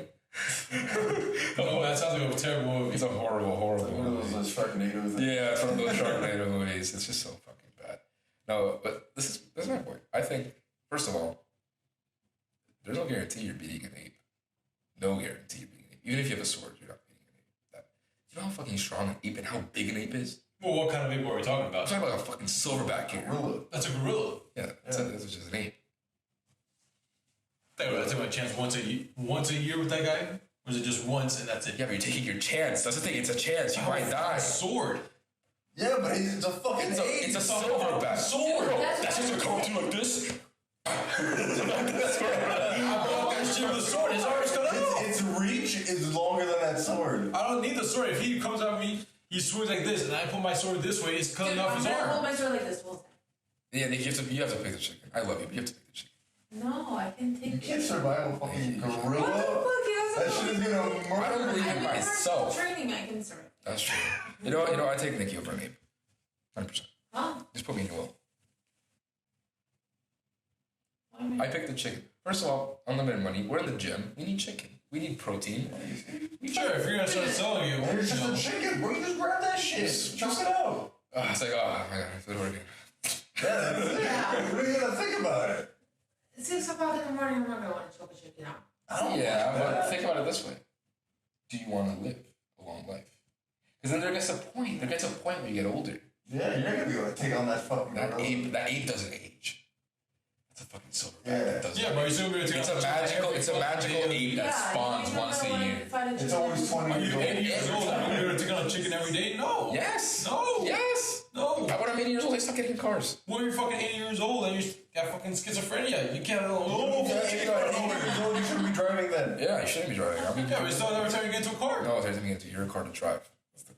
Oh, that sounds like a terrible movie. It's a horrible One of movie. those Sharknado things. Yeah, it's one of those Sharknado movies. It's just so fucking bad. No, but this is my point. I think, first of all, there's no guarantee you're beating an ape. No guarantee you're beating an ape. Even if you have a sword, you're not beating an ape. You know how fucking strong an ape and how big an ape is? Well, what kind of ape are we talking I'm about? talking about a fucking silverback here. Gorilla. That's a gorilla. Yeah, that's just an ape. I take my chance once a year with that guy? Or is it just once and that's it? Yeah, but you're taking your chance. That's the thing. It's a chance. You might die. Sword. Yeah, but it's a fucking It's ape. a silverback. Sword. That's just gonna come to you like this. I brought that shit with a sword. His arm's cut off. Its reach is longer than that sword. I don't need the sword. If he comes at me he swings like this, and I put my sword this way, it's cutting Dude, off I'm his gonna hold arm. my sword like this whole time. Yeah, Nick, you have to pick the chicken. I love you, but you have to pick the chicken. No, I can take You it. can't survive a fucking What the gorilla. fuck? That shit is gonna I don't murder believe you. in myself. Training, I can survive. That's true. You know, I take Nikki over an ape. 100%. Huh? Just put me in your will. Why am I picked the chicken. First of all, unlimited money. We're in the gym. We need chicken. We need protein. Sure, if you're gonna start selling you, It's just a chicken, bro. You just grab that shit. Chop it out. It's like, oh my god, I feel again. Yeah, that's it. Yeah. What are you gonna think about it? 6 o'clock in the morning, I'm not gonna want to choke a chicken out. I don't Yeah, want but that. think about it this way. Do you want to live a long life? Because then there gets a point. There gets a point when you get older. Yeah, you're not gonna be able to take on that fucking That gorilla. ape doesn't age. It's a fucking silverback Yeah. that doesn't. yeah, but you still gonna take It's a magical ape that spawns once a year. It's always 20 Are years you old. 80 years old? Are you gonna take on a chicken every day? No. Yes. No. Yes. No. How about I'm 80 years old? I stop getting in cars. When you're fucking 80 years old and you got fucking schizophrenia, you can't. You shouldn't be driving then. Yeah, you shouldn't be driving. I mean, Yeah, but still every time you get into a car. no, there's nothing into your car to drive. That's the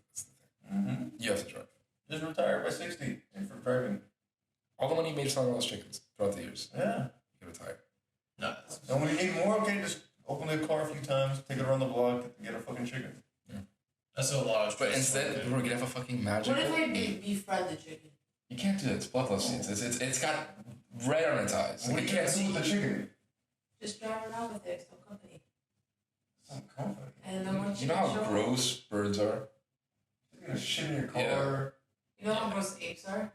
thing. You have to drive. Just retire by 60 and for driving. All the money you made selling all those chickens throughout the years, Yeah. you retire. No. And when you need more, okay, just open the car a few times, take it around the block, get a fucking chicken. That's a lot of stress. But instead, we're gonna have a fucking magical What if I ape. befriend the chicken? You can't do it. It's bloodless. It's got red on its eyes. What We you can't do see. with the chicken? Just drive around with it, some company. Some comfort. And then once You know how show- gross birds are? You're gonna shit in your car. Yeah. You know how gross apes are?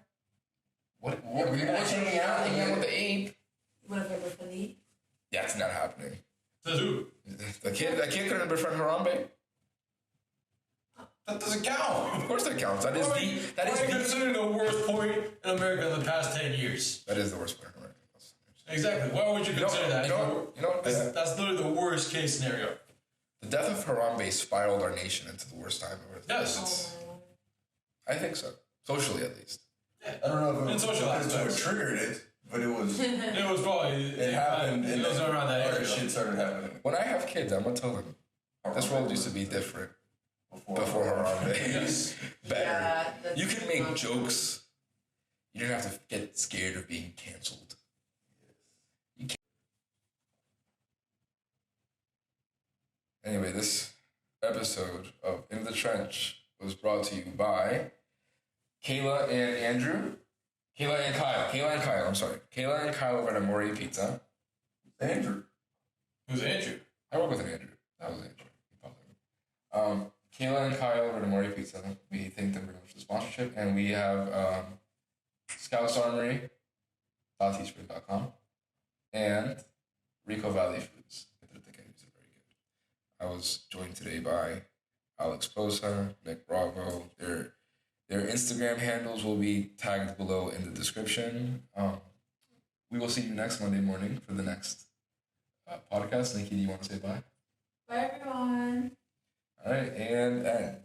What? Yeah, but you're not hanging out hanging out with with the ape? What if I befriend the ape? That's not happening. Says who? The kid couldn't befriend Harambe. That doesn't count. Of course that counts. That is What the are you considering the worst point in America in the past 10 years? that is the worst part of America. Exactly. Why would you consider that? You know, That's literally the worst case scenario. the death of Harambe spiraled our nation into the worst time ever. Yes. I think so. Socially, at least. I don't know if In it was social because what aspects. triggered it, but it was. It was probably. It happened. It and was then around that other area. shit started happening. When I have kids, I'm gonna tell them this world used to be different before Harambe. Yes. Better. Yeah, that's You can make not- jokes. You don't have to get scared of being canceled. You can't. Anyway, this episode of In the Trench was brought to you by Kayla and Andrew. Kayla and Kyle, I'm sorry. Kayla and Kyle over at Amore Pizza. Andrew. Who's Andrew? I work with an Andrew. That was Andrew. Kayla and Kyle over at Amore Pizza. We thank them very much for the sponsorship. And we have Scouts Armory, teespring.com, and Rico Valley Foods. I think these are very good. I was joined today by Alex Pousa, Nick Bravo. Their Instagram handles will be tagged below in the description. We will see you next Monday morning for the next podcast. Nikki, do you want to say bye? Bye, everyone. All right, and end.